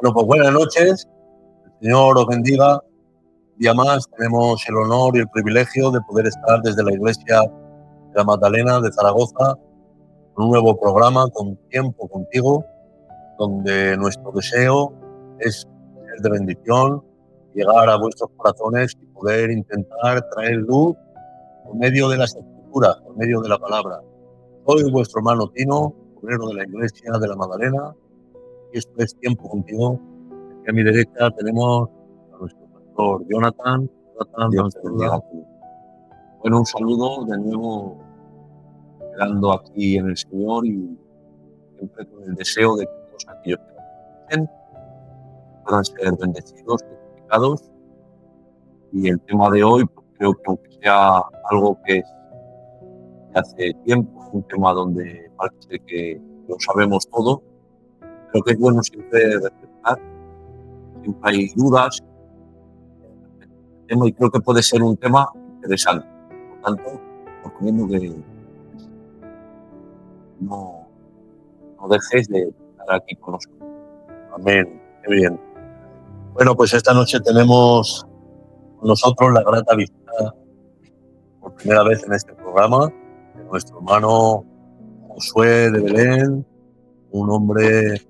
Bueno, pues buenas noches. El Señor os bendiga. Un día más tenemos el honor y el privilegio de poder estar desde la Iglesia de la Magdalena de Zaragoza con un nuevo programa, con Tiempo Contigo, donde nuestro deseo es ser de bendición, llegar a vuestros corazones y poder intentar traer luz por medio de las Escrituras, por medio de la palabra. Soy vuestro hermano Tino, obrero de la Iglesia de la Magdalena, y esto es Tiempo Contigo. Aquí a mi derecha tenemos a nuestro pastor Jonathan. Dios te bendiga a ti. Bueno, un saludo de nuevo, quedando aquí en el Señor y siempre con el deseo de que todos aquellos que nos escuchen puedan ser bendecidos, edificados. Y el tema de hoy, pues creo que aunque sea algo que es de hace tiempo, un tema donde parece que lo sabemos todo, creo que es bueno siempre reflexionar, siempre hay dudas, y creo que puede ser un tema interesante. Por tanto, os recomiendo que no dejes de estar aquí con nosotros. Amén. Qué bien. Bueno, pues esta noche tenemos con nosotros la grata visita por primera vez en este programa de nuestro hermano Josué de Belén, un hombre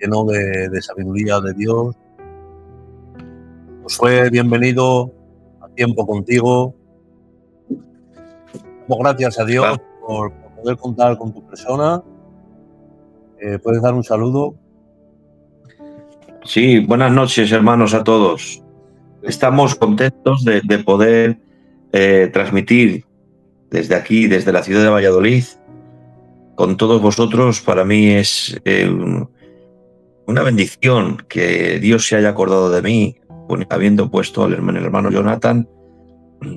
lleno de sabiduría de Dios. Josué, bienvenido a Tiempo Contigo. Damos gracias a Dios por poder contar con tu persona. ¿Puedes dar un saludo? Sí, buenas noches, hermanos, a todos. Estamos contentos de poder transmitir desde aquí, desde la ciudad de Valladolid, con todos vosotros. Para mí es una bendición que Dios se haya acordado de mí, habiendo puesto al hermano Jonathan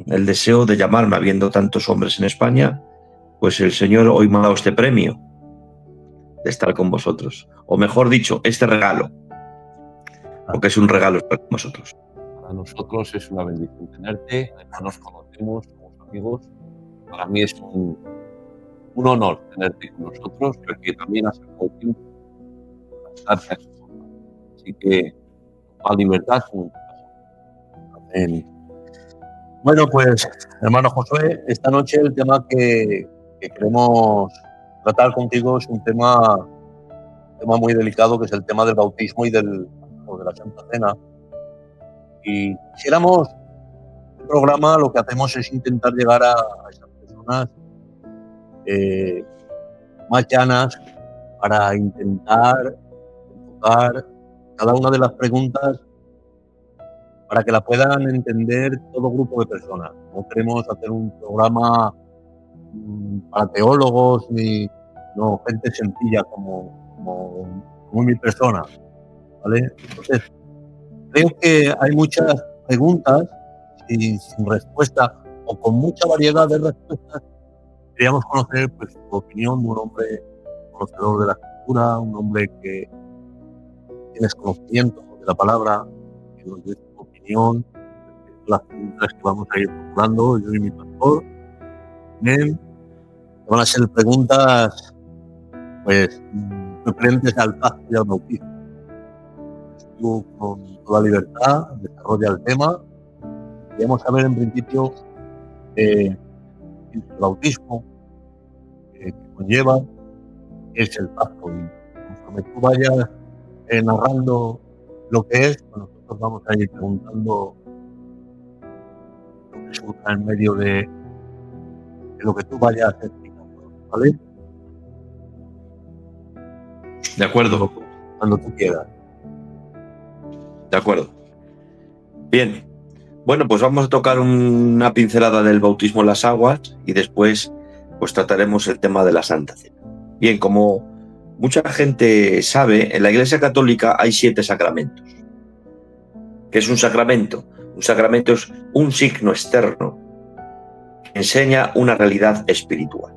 el deseo de llamarme, habiendo tantos hombres en España. Pues el Señor hoy me ha dado este premio de estar con vosotros, o mejor dicho, este regalo, porque es un regalo estar con vosotros. Para nosotros es una bendición tenerte, además nos conocemos, somos amigos. Para mí es un honor tenerte con nosotros, porque también has sacado tiempo para estar aquí. Así que a libertad con Amén. Bueno, pues, hermano Josué, esta noche el tema que queremos tratar contigo es un tema muy delicado, que es el tema del bautismo y de la Santa Cena. Y quisiéramos, el programa lo que hacemos es intentar llegar a esas personas más llanas para intentar enfocar cada una de las preguntas para que la puedan entender todo grupo de personas. No queremos hacer un programa para teólogos ni gente sencilla como mi persona, ¿vale? Entonces, creo que hay muchas preguntas sin respuesta o con mucha variedad de respuestas. Queríamos conocer pues, tu opinión de un hombre conocedor de la escritura, un hombre que tienes conocimiento de la palabra, que nos dé tu opinión, las preguntas que vamos a ir formulando, yo y mi pastor. Bien, van a ser preguntas pues referentes al pacto y al bautismo. Tú con toda libertad desarrolla el tema. Queríamos saber en principio el bautismo que conlleva, qué es el pacto, y conforme tú vayas narrando lo que es, pues nosotros vamos a ir preguntando lo que surja en medio de lo que tú vayas explicando, ¿vale? De acuerdo. Cuando tú quieras. De acuerdo. Bien. Bueno, pues vamos a tocar una pincelada del bautismo en las aguas y después pues trataremos el tema de la Santa Cena. Bien, como mucha gente sabe, en la Iglesia Católica hay 7 sacramentos. ¿Qué es un sacramento? Un sacramento es un signo externo que enseña una realidad espiritual.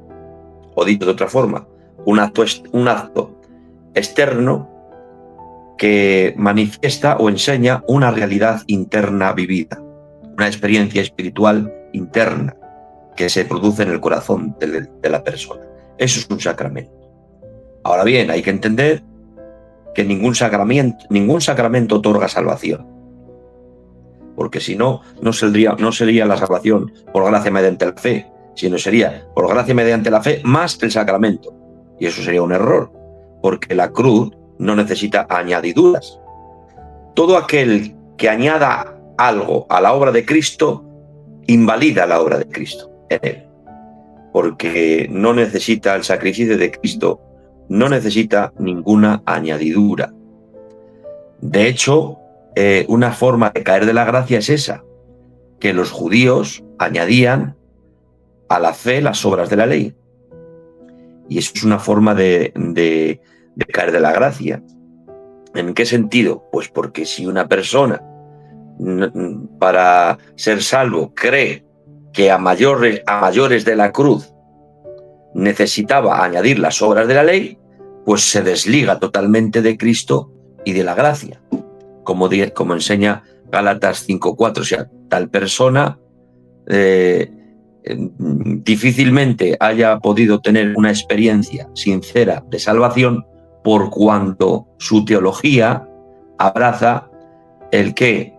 O dicho de otra forma, un acto externo que manifiesta o enseña una realidad interna vivida, una experiencia espiritual interna que se produce en el corazón de la persona. Eso es un sacramento. Ahora bien, hay que entender que ningún sacramento otorga salvación. Porque si no, no sería la salvación por gracia mediante la fe, sino sería por gracia mediante la fe más el sacramento. Y eso sería un error, porque la cruz no necesita añadiduras. Todo aquel que añada algo a la obra de Cristo, invalida la obra de Cristo en él. Porque no necesita el sacrificio de Cristo, no necesita ninguna añadidura. De hecho, una forma de caer de la gracia es esa, que los judíos añadían a la fe las obras de la ley. Y eso es una forma de caer de la gracia. ¿En qué sentido? Pues porque si una persona, para ser salvo, cree que a mayores de la cruz necesitaba añadir las obras de la ley, pues se desliga totalmente de Cristo y de la gracia, como enseña Gálatas 5:4. O sea, tal persona difícilmente haya podido tener una experiencia sincera de salvación, por cuanto su teología abraza el que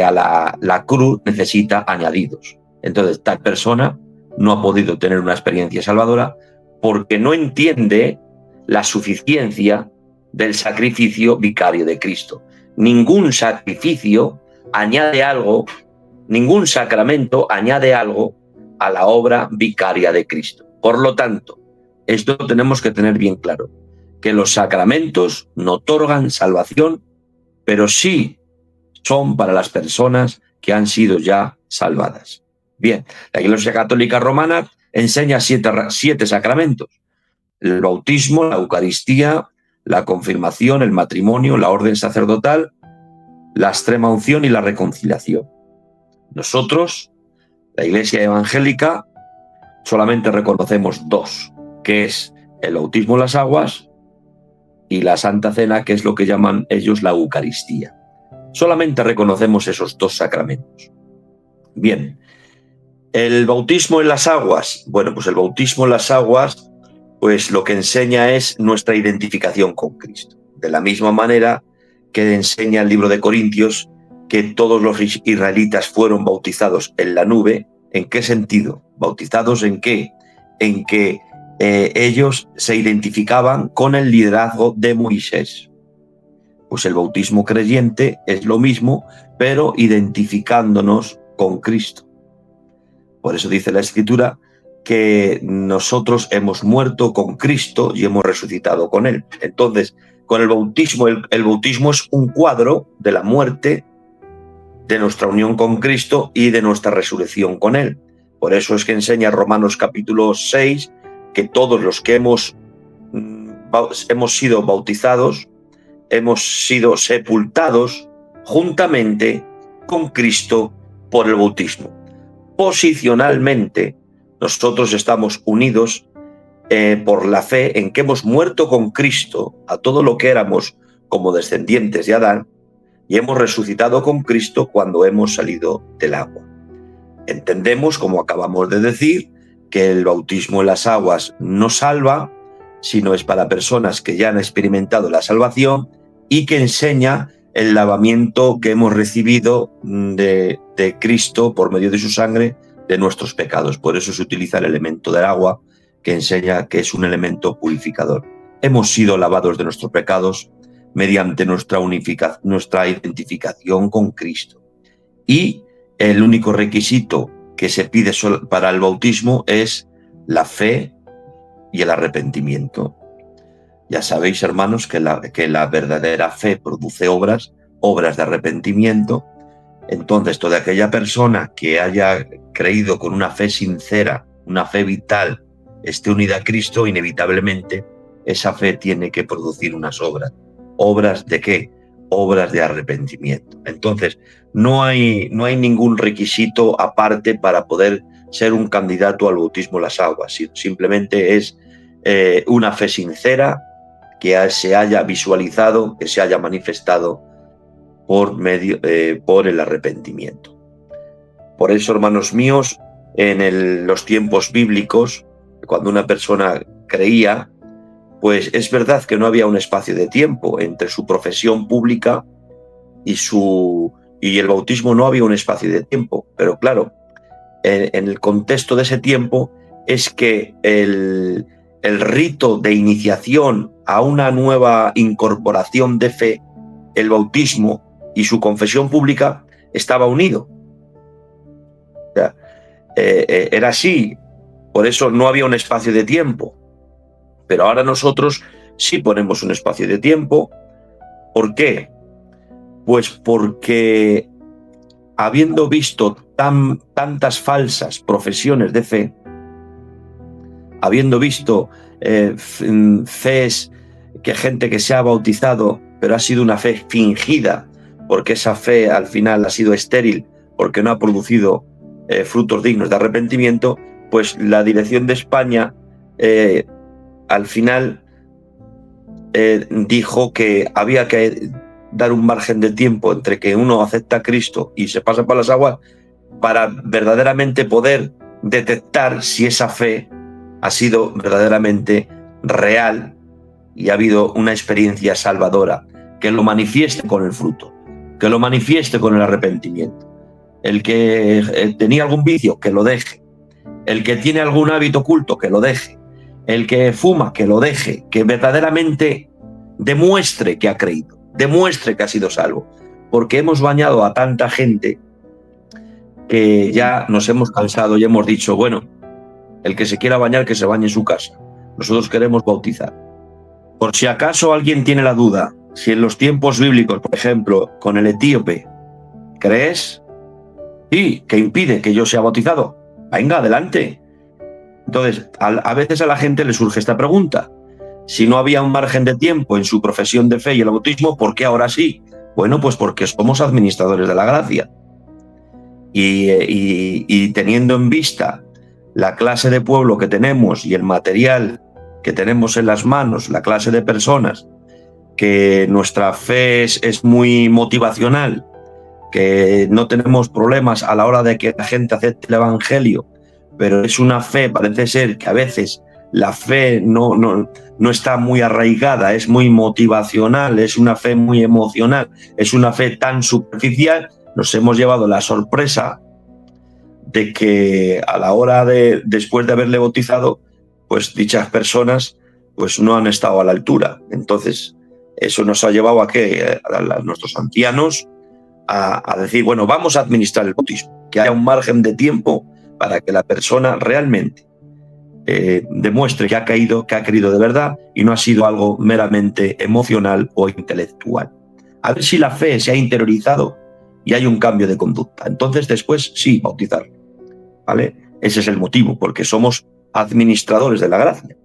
a la cruz necesita añadidos. Entonces, tal persona no ha podido tener una experiencia salvadora porque no entiende la suficiencia del sacrificio vicario de Cristo. Ningún sacrificio añade algo, ningún sacramento añade algo a la obra vicaria de Cristo. Por lo tanto, esto tenemos que tener bien claro, que los sacramentos no otorgan salvación, pero sí son para las personas que han sido ya salvadas. Bien, la Iglesia Católica Romana enseña siete sacramentos: el bautismo, la Eucaristía, la confirmación, el matrimonio, la orden sacerdotal, la extrema unción y la reconciliación. Nosotros, la Iglesia evangélica, solamente reconocemos dos, que es el bautismo en las aguas y la Santa Cena, que es lo que llaman ellos la Eucaristía. Solamente reconocemos esos dos sacramentos. Bien, el bautismo en las aguas. Bueno, pues el bautismo en las aguas, pues lo que enseña es nuestra identificación con Cristo. De la misma manera que enseña el libro de Corintios que todos los israelitas fueron bautizados en la nube. ¿En qué sentido? ¿Bautizados en qué? En que ellos se identificaban con el liderazgo de Moisés. Pues el bautismo creyente es lo mismo, pero identificándonos con Cristo. Por eso dice la Escritura que nosotros hemos muerto con Cristo y hemos resucitado con Él. Entonces, con el bautismo es un cuadro de la muerte, de nuestra unión con Cristo y de nuestra resurrección con Él. Por eso es que enseña Romanos capítulo 6 que todos los que hemos sido bautizados, hemos sido sepultados juntamente con Cristo por el bautismo. Posicionalmente, nosotros estamos unidos por la fe en que hemos muerto con Cristo a todo lo que éramos como descendientes de Adán y hemos resucitado con Cristo cuando hemos salido del agua. Entendemos, como acabamos de decir, que el bautismo en las aguas no salva, sino es para personas que ya han experimentado la salvación y que enseña el lavamiento que hemos recibido de Cristo por medio de su sangre de nuestros pecados. Por eso se utiliza el elemento del agua, que enseña que es un elemento purificador. Hemos sido lavados de nuestros pecados mediante nuestra identificación con Cristo. Y el único requisito que se pide para el bautismo es la fe y el arrepentimiento. Ya sabéis, hermanos, que la verdadera fe produce obras de arrepentimiento. Entonces, toda aquella persona que haya creído con una fe sincera, una fe vital, esté unida a Cristo, inevitablemente esa fe tiene que producir unas obras. ¿Obras de qué? Obras de arrepentimiento. Entonces, no hay ningún requisito aparte para poder ser un candidato al bautismo en las aguas. Simplemente es una fe sincera que se haya visualizado, que se haya manifestado por el arrepentimiento. Por eso, hermanos míos, en los tiempos bíblicos, cuando una persona creía, pues es verdad que no había un espacio de tiempo entre su profesión pública y el bautismo, no había un espacio de tiempo, pero claro, en el contexto de ese tiempo es que el rito de iniciación a una nueva incorporación de fe, el bautismo y su confesión pública, estaba unido. O sea, era así, por eso no había un espacio de tiempo. Pero ahora nosotros sí ponemos un espacio de tiempo. ¿Por qué? Pues porque habiendo visto tantas falsas profesiones de fe, habiendo visto fes, que gente que se ha bautizado, pero ha sido una fe fingida, porque esa fe al final ha sido estéril, porque no ha producido frutos dignos de arrepentimiento, pues la dirección de España al final dijo que había que dar un margen de tiempo entre que uno acepta a Cristo y se pasa por las aguas para verdaderamente poder detectar si esa fe ha sido verdaderamente real y ha habido una experiencia salvadora, que lo manifieste con el fruto, que lo manifieste con el arrepentimiento. El que tenía algún vicio, que lo deje. El que tiene algún hábito oculto, que lo deje. El que fuma, que lo deje, que verdaderamente demuestre que ha creído, demuestre que ha sido salvo. Porque hemos bañado a tanta gente que ya nos hemos cansado y hemos dicho, bueno, el que se quiera bañar, que se bañe en su casa. Nosotros queremos bautizar. Por si acaso alguien tiene la duda, si en los tiempos bíblicos, por ejemplo, con el etíope, ¿crees? Sí, ¿qué impide que yo sea bautizado? Venga, adelante. Entonces, a veces a la gente le surge esta pregunta. Si no había un margen de tiempo en su profesión de fe y el bautismo, ¿por qué ahora sí? Bueno, pues porque somos administradores de la gracia. Y teniendo en vista la clase de pueblo que tenemos y el material que tenemos en las manos, la clase de personas, que nuestra fe es muy motivacional, que no tenemos problemas a la hora de que la gente acepte el evangelio, pero es una fe, parece ser que a veces la fe no está muy arraigada, es muy motivacional, es una fe muy emocional, es una fe tan superficial, nos hemos llevado la sorpresa de que a la hora después de haberle bautizado, pues dichas personas pues no han estado a la altura. Entonces, eso nos ha llevado a que a nuestros ancianos a decir, bueno, vamos a administrar el bautismo, que haya un margen de tiempo para que la persona realmente demuestre que ha querido de verdad y no ha sido algo meramente emocional o intelectual. A ver si la fe se ha interiorizado y hay un cambio de conducta. Entonces, después, sí, bautizar. ¿Vale? Ese es el motivo, porque somos administradores de la gracia.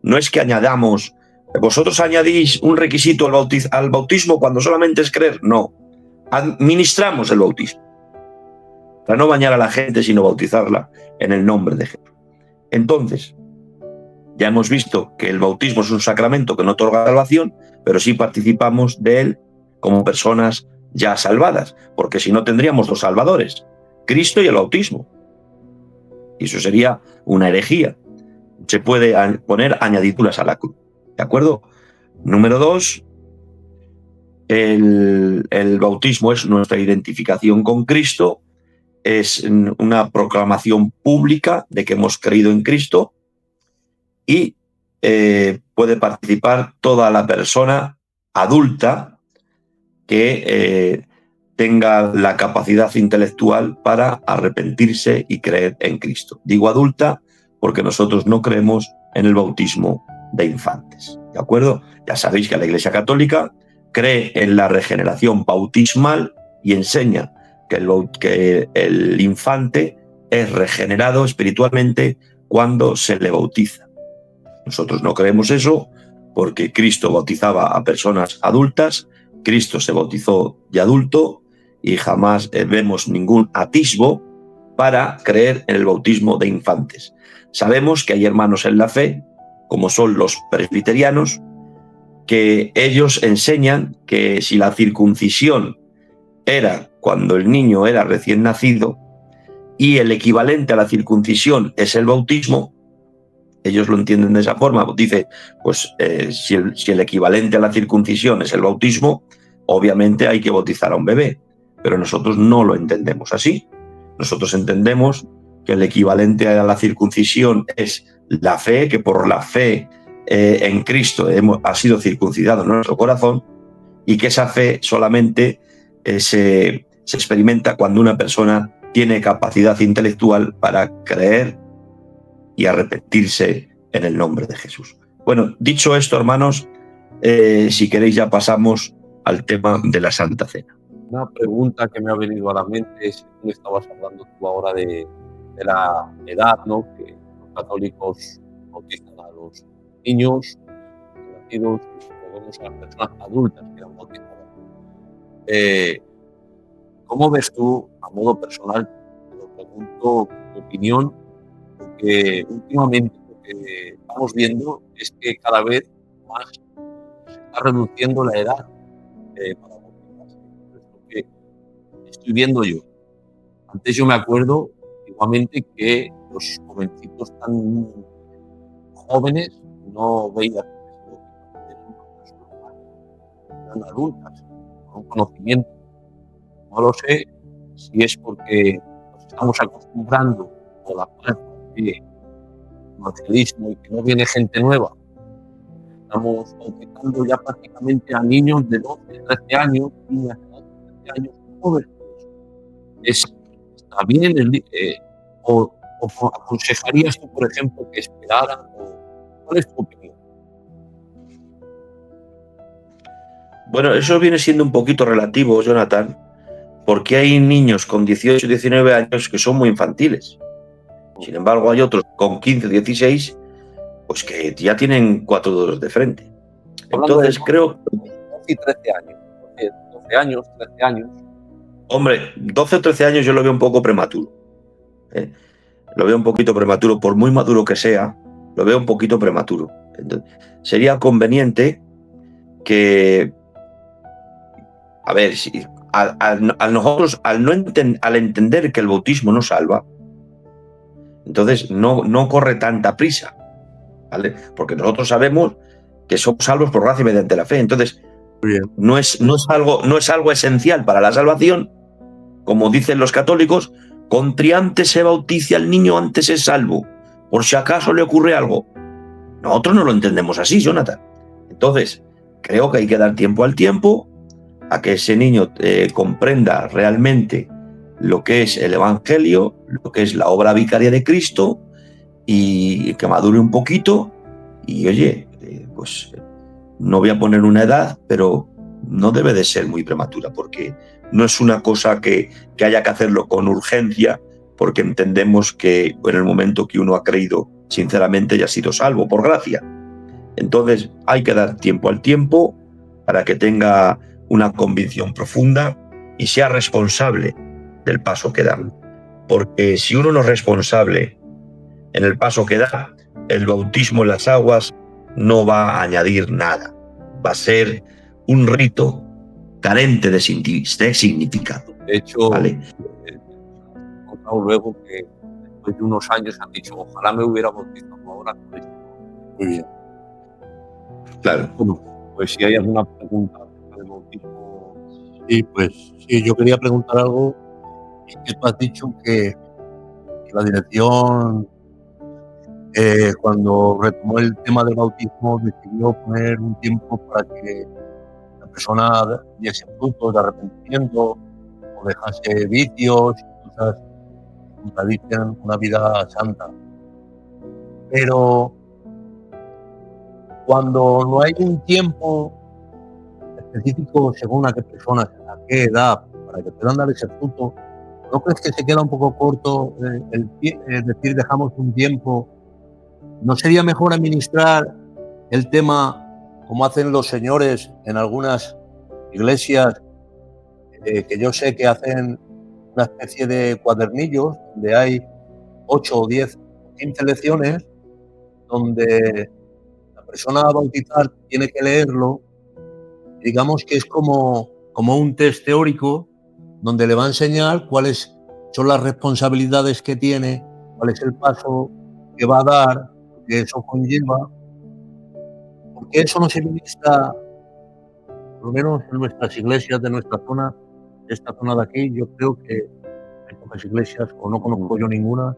No es que añadamos, vosotros añadís un requisito al bautismo cuando solamente es creer. No, administramos el bautismo para no bañar a la gente, sino bautizarla en el nombre de Jesús. Entonces, ya hemos visto que el bautismo es un sacramento que no otorga salvación, pero sí participamos de él como personas ya salvadas, porque si no tendríamos dos salvadores, Cristo y el bautismo. Y eso sería una herejía. Se puede poner añadiduras a la cruz. ¿De acuerdo? Número 2, el bautismo es nuestra identificación con Cristo, es una proclamación pública de que hemos creído en Cristo y puede participar toda la persona adulta que tenga la capacidad intelectual para arrepentirse y creer en Cristo. Digo adulta porque nosotros no creemos en el bautismo de infantes. ¿De acuerdo? Ya sabéis que la Iglesia Católica cree en la regeneración bautismal y enseña que el infante es regenerado espiritualmente cuando se le bautiza. Nosotros no creemos eso porque Cristo bautizaba a personas adultas, Cristo se bautizó de adulto y jamás vemos ningún atisbo para creer en el bautismo de infantes. Sabemos que hay hermanos en la fe, como son los presbiterianos, que ellos enseñan que si la circuncisión era cuando el niño era recién nacido y el equivalente a la circuncisión es el bautismo, ellos lo entienden de esa forma. Dice, pues si el equivalente a la circuncisión es el bautismo, obviamente hay que bautizar a un bebé, pero nosotros no lo entendemos así. Nosotros entendemos que el equivalente a la circuncisión es la fe, que por la fe en Cristo ha sido circuncidado nuestro corazón, y que esa fe solamente se experimenta cuando una persona tiene capacidad intelectual para creer y arrepentirse en el nombre de Jesús. Bueno, dicho esto, hermanos, si queréis ya pasamos al tema de la Santa Cena. Una pregunta que me ha venido a la mente es que estabas hablando tú ahora de la edad, ¿no? Que los católicos bautizan a los niños nacidos y luego a las personas adultas que eran bautizadas. ¿Cómo ves tú, a modo personal, te lo pregunto, tu opinión? Porque últimamente lo que estamos viendo es que cada vez más se está reduciendo la edad para bautizarse. Es lo que estoy viendo yo. Antes yo me acuerdo, igualmente, que los jovencitos tan jóvenes no veían que eran adultas, con un conocimiento. No lo sé si es porque nos estamos acostumbrando a la falta de materialismo y que no viene gente nueva. Estamos bautizando ya prácticamente a niños de 12, 13 años, niñas de 12, 13 años. ¿Cómo ves eso? ¿Está bien? ¿O aconsejarías tú, por ejemplo, que esperaran? ¿Cuál es tu opinión? Bueno, eso viene siendo un poquito relativo, Jonathan, porque hay niños con 18 o 19 años que son muy infantiles. Sin embargo, hay otros con 15 o 16 pues que ya tienen 4 dedos de frente. Entonces creo... 12 y 13 años. 12 años, 13 años. Hombre, 12 o 13 años yo lo veo un poco prematuro. Lo veo un poquito prematuro, por muy maduro que sea, lo veo un poquito prematuro. Entonces, sería conveniente que... A ver, si nosotros, al entender que el bautismo no salva, entonces no corre tanta prisa, ¿vale? Porque nosotros sabemos que somos salvos por gracia mediante la fe. Entonces, no es algo esencial para la salvación, como dicen los católicos, contriante se bautice al niño antes es salvo, por si acaso le ocurre algo. Nosotros no lo entendemos así, Jonathan. Entonces, creo que hay que dar tiempo al tiempo, a que ese niño comprenda realmente lo que es el Evangelio, lo que es la obra vicaria de Cristo, y que madure un poquito. Y oye, pues no voy a poner una edad, pero no debe de ser muy prematura, porque no es una cosa que haya que hacerlo con urgencia, porque entendemos que en el momento que uno ha creído, sinceramente ya ha sido salvo por gracia. Entonces hay que dar tiempo al tiempo para que tenga una convicción profunda y sea responsable del paso que da. Porque si uno no es responsable en el paso que da, el bautismo en las aguas no va a añadir nada. Va a ser un rito carente de significado. De hecho, ¿vale? Luego que después de unos años han dicho, ojalá me hubiera bautizado ahora con esto. Muy bien. Claro. Bueno, pues si hay alguna pregunta del bautismo. Sí, pues sí, yo quería preguntar algo. Y que tú has dicho que la dirección, cuando retomó el tema del bautismo, decidió poner un tiempo para que la persona diese frutos de arrepentimiento o dejase vicios y cosas que contradicen una vida santa. Pero cuando no hay un tiempo específico según a qué personas, a qué edad, para que puedan dar ese fruto, ¿no crees que se queda un poco corto es decir, dejamos un tiempo? ¿No sería mejor administrar el tema como hacen los señores en algunas iglesias, que yo sé que hacen una especie de cuadernillos donde hay 8 o 10 o 15 lecciones, donde la persona a bautizar tiene que leerlo? Digamos que es como un test teórico donde le va a enseñar cuáles son las responsabilidades que tiene, cuál es el paso que va a dar, que eso conlleva, porque eso no se ministra, por lo menos en nuestras iglesias de nuestra zona, de esta zona de aquí. Yo creo que hay pocas iglesias, o no conozco yo ninguna,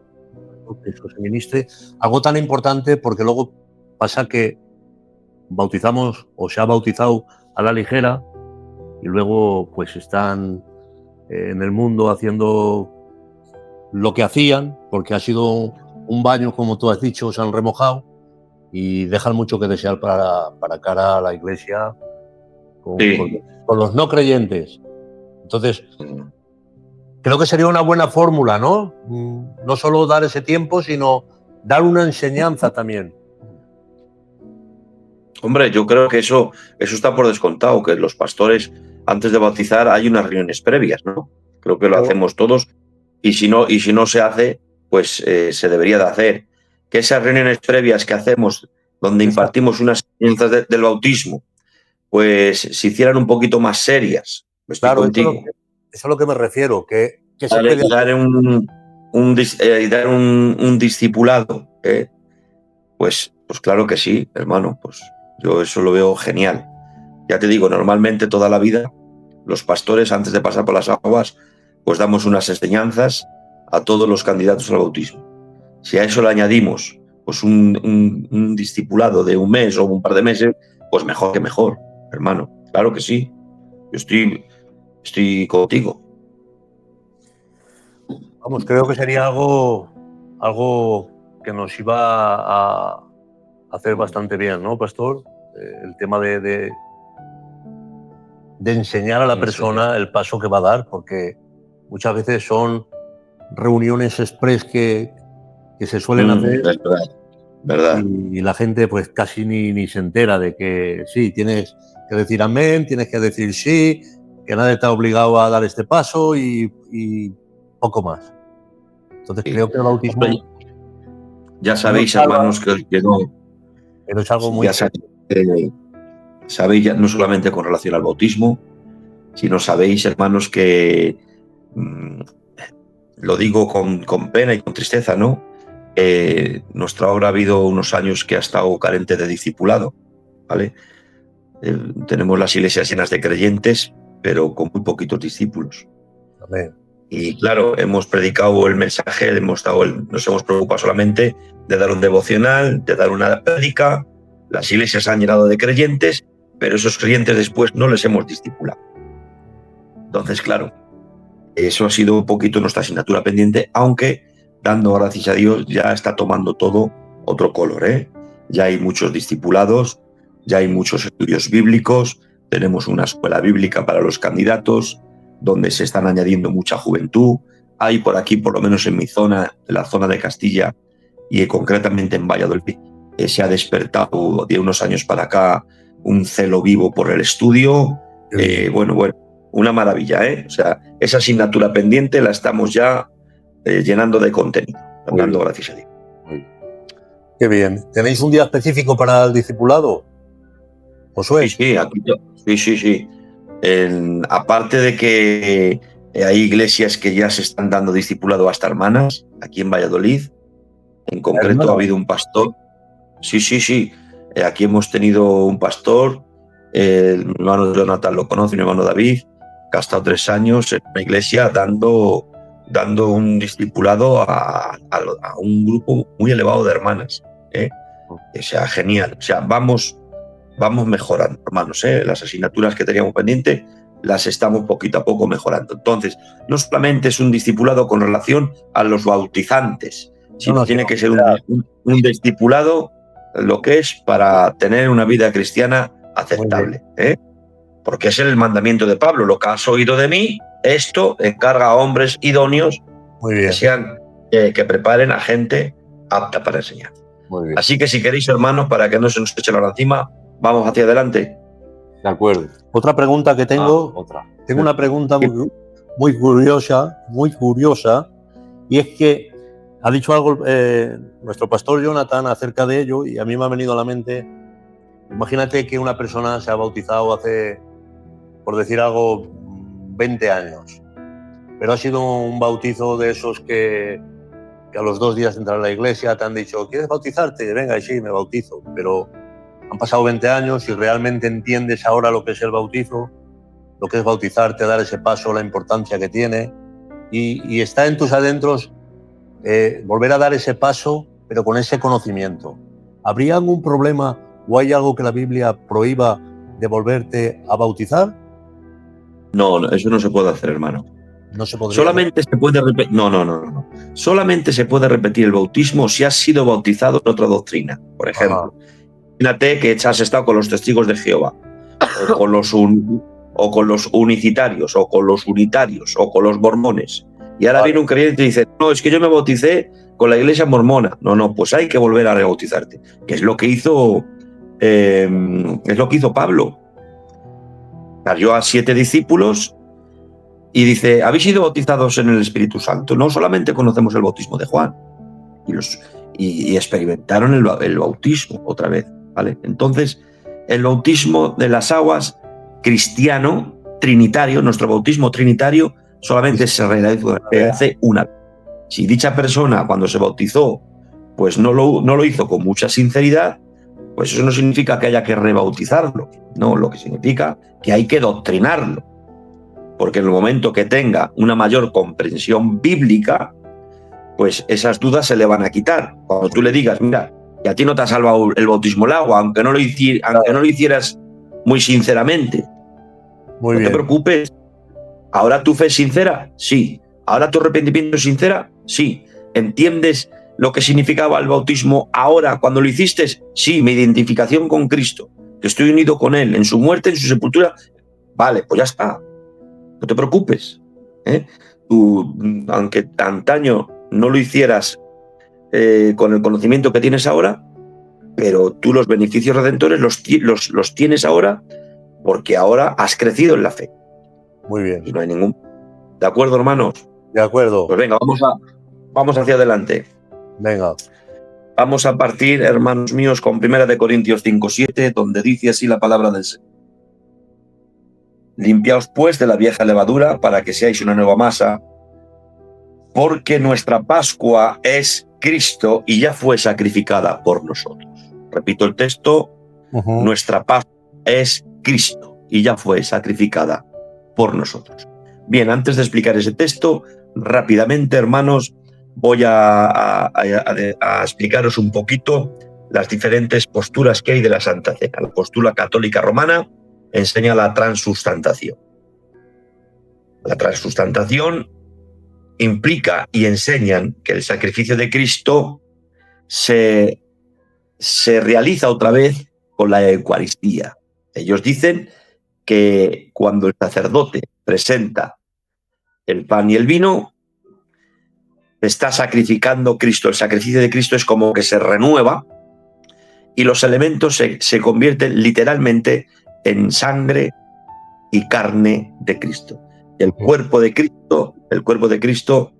que eso se ministre. Algo tan importante, porque luego pasa que bautizamos o se ha bautizado a la ligera y luego pues están en el mundo haciendo lo que hacían, porque ha sido un baño, como tú has dicho, se han remojado y dejan mucho que desear para cara a la iglesia con, Sí. con los no creyentes. Entonces, creo que sería una buena fórmula, ¿no? No solo dar ese tiempo, sino dar una enseñanza también. Hombre, yo creo que eso está por descontado, que los pastores, antes de bautizar, hay unas reuniones previas, ¿no? Creo que lo hacemos todos, y si no se hace, pues se debería de hacer. Que esas reuniones previas que hacemos, donde impartimos unas enseñanzas del bautismo, pues se hicieran un poquito más serias. Estoy Claro, contigo. eso es a lo que me refiero, que se Dar, puede dar hacer. dar un discipulado, pues claro que sí, hermano, pues yo eso lo veo genial. Ya te digo, normalmente toda la vida los pastores, antes de pasar por las aguas, pues damos unas enseñanzas a todos los candidatos al bautismo. Si a eso le añadimos pues un discipulado de un mes o un par de meses, pues mejor que mejor, hermano. Claro que sí. Yo estoy contigo. Vamos, creo que sería algo que nos iba a hacer bastante bien, ¿no, pastor? El tema de enseñar a la persona el paso que va a dar, porque muchas veces son reuniones express que se suelen hacer, Es verdad. y la gente pues casi ni se entera de que sí, tienes que decir amén, tienes que decir sí, que nadie te ha obligado a dar este paso y poco más. Entonces creo que el bautismo Ya sabéis, hermanos, que no, pero es algo muy ya sabéis ya, no solamente con relación al bautismo, sino sabéis, hermanos, que lo digo con pena y con tristeza, ¿no? Nuestra obra ha habido unos años que ha estado carente de discipulado, ¿vale? Tenemos las iglesias llenas de creyentes, pero con muy poquitos discípulos. Amén. Y claro, hemos predicado el mensaje, nos hemos preocupado solamente de dar un devocional, de dar una prédica. Las iglesias han llenado de creyentes, pero esos creyentes después no les hemos discipulado. Entonces, claro, eso ha sido un poquito nuestra asignatura pendiente, aunque dando gracias a Dios ya está tomando todo otro color, ¿eh? Ya hay muchos discipulados, ya hay muchos estudios bíblicos, tenemos una escuela bíblica para los candidatos, donde se están añadiendo mucha juventud. Hay por aquí, por lo menos en mi zona, en la zona de Castilla y concretamente en Valladolid, se ha despertado de unos años para acá un celo vivo por el estudio. Bueno, una maravilla, ¿eh? O sea, esa asignatura pendiente la estamos ya llenando de contenido, dando gracias a Dios. Qué bien. ¿Tenéis un día específico para el discipulado, Josué? Sí, sí. Aparte de que hay iglesias que ya se están dando discipulado hasta hermanas, aquí en Valladolid, en concreto ha habido un pastor. Sí. Aquí hemos tenido un pastor, mi hermano Jonathan lo conoce, mi hermano David, que ha estado 3 años en una iglesia dando un discipulado a un grupo muy elevado de hermanas. O sea, genial. O sea, vamos mejorando, hermanos. Las asignaturas que teníamos pendientes las estamos poquito a poco mejorando. Entonces, no solamente es un discipulado con relación a los bautizantes, sino tiene que ser un discipulado lo que es para tener una vida cristiana aceptable. Porque es el mandamiento de Pablo: lo que has oído de mí, esto encarga a hombres idóneos que preparen a gente apta para enseñar. Así que si queréis, hermanos, para que no se nos eche la hora encima, vamos hacia adelante. De acuerdo. Otra pregunta que tengo, tengo una pregunta muy curiosa, y es que ha dicho algo nuestro pastor Jonathan acerca de ello, y a mí me ha venido a la mente. Imagínate que una persona se ha bautizado hace, por decir algo, 20 años, pero ha sido un bautizo de esos que que a los 2 días de entrar a la iglesia te han dicho, ¿quieres bautizarte? Venga, y sí, me bautizo. Pero han pasado 20 años y realmente entiendes ahora lo que es el bautizo, lo que es bautizarte, dar ese paso, la importancia que tiene. Y está en tus adentros volver a dar ese paso, pero con ese conocimiento. ¿Habría algún problema o hay algo que la Biblia prohíba de volverte a bautizar? No, eso no se puede hacer, hermano. No se podría. Solamente se puede repetir. No. Solamente se puede repetir el bautismo si has sido bautizado en otra doctrina. Por ejemplo, imagínate que has estado con los testigos de Jehová, o con los unicitarios, o con los unitarios, o con los mormones. Y ahora viene un creyente y dice, no, es que yo me bauticé con la iglesia mormona. No, pues hay que volver a rebautizarte, que es lo que hizo Pablo. Salió a 7 discípulos y dice, ¿habéis sido bautizados en el Espíritu Santo? No solamente conocemos el bautismo de Juan. Y experimentaron el bautismo otra vez, ¿vale? Entonces, el bautismo de las aguas cristiano, trinitario, nuestro bautismo trinitario, solamente se hace una vez. Si dicha persona, cuando se bautizó, pues no lo hizo con mucha sinceridad, pues eso no significa que haya que rebautizarlo. No, lo que significa que hay que doctrinarlo. Porque en el momento que tenga una mayor comprensión bíblica, pues esas dudas se le van a quitar. Cuando tú le digas, mira, que a ti no te ha salvado el bautismo del agua, aunque no lo hicieras muy sinceramente. Muy no bien. te preocupes. ¿Ahora tu fe es sincera? Sí. ¿Ahora tu arrepentimiento es sincera? Sí. ¿Entiendes lo que significaba el bautismo ahora cuando lo hiciste? Sí, mi identificación con Cristo, que estoy unido con Él, en su muerte, en su sepultura. Vale, pues ya está. No te preocupes. Tú, aunque antaño no lo hicieras con el conocimiento que tienes ahora, pero tú los beneficios redentores los tienes ahora porque ahora has crecido en la fe. Muy bien. Y no hay ningún... ¿De acuerdo, hermanos? De acuerdo. Pues venga, vamos hacia adelante. Venga. Vamos a partir, hermanos míos, con 1 Corintios 5:7, donde dice así la palabra del Señor. Limpiaos pues de la vieja levadura para que seáis una nueva masa, porque nuestra Pascua es Cristo y ya fue sacrificada por nosotros. Repito el texto, nuestra Pascua es Cristo y ya fue sacrificada por nosotros. Bien, antes de explicar ese texto, rápidamente, hermanos, voy a explicaros un poquito las diferentes posturas que hay de la Santa Cena. La postura católica romana enseña la transustantación. La transustantación implica y enseñan que el sacrificio de Cristo se realiza otra vez con la Eucaristía. Ellos dicen que cuando el sacerdote presenta el pan y el vino, está sacrificando Cristo. El sacrificio de Cristo es como que se renueva y los elementos se convierten literalmente en sangre y carne de Cristo. El cuerpo de Cristo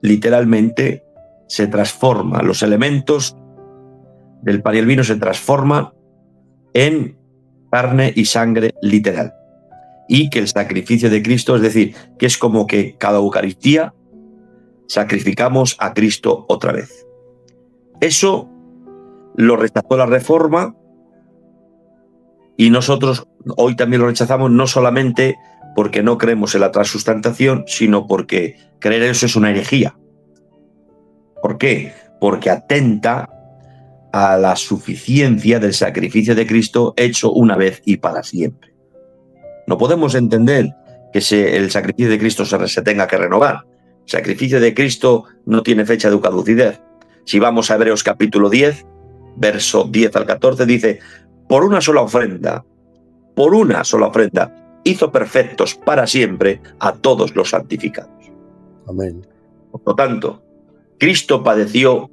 literalmente se transforma. Los elementos del pan y el vino se transforman en carne y sangre literal. Y que el sacrificio de Cristo, es decir, que es como que cada Eucaristía sacrificamos a Cristo otra vez. Eso lo rechazó la Reforma y nosotros hoy también lo rechazamos, no solamente porque no creemos en la transustantación, sino porque creer en eso es una herejía. ¿Por qué? Porque atenta a la suficiencia del sacrificio de Cristo hecho una vez y para siempre. No podemos entender que el sacrificio de Cristo se tenga que renovar. El sacrificio de Cristo no tiene fecha de caducidad. Si vamos a Hebreos capítulo 10, verso 10 al 14, dice, por una sola ofrenda, hizo perfectos para siempre a todos los santificados. Amén. Por lo tanto, Cristo padeció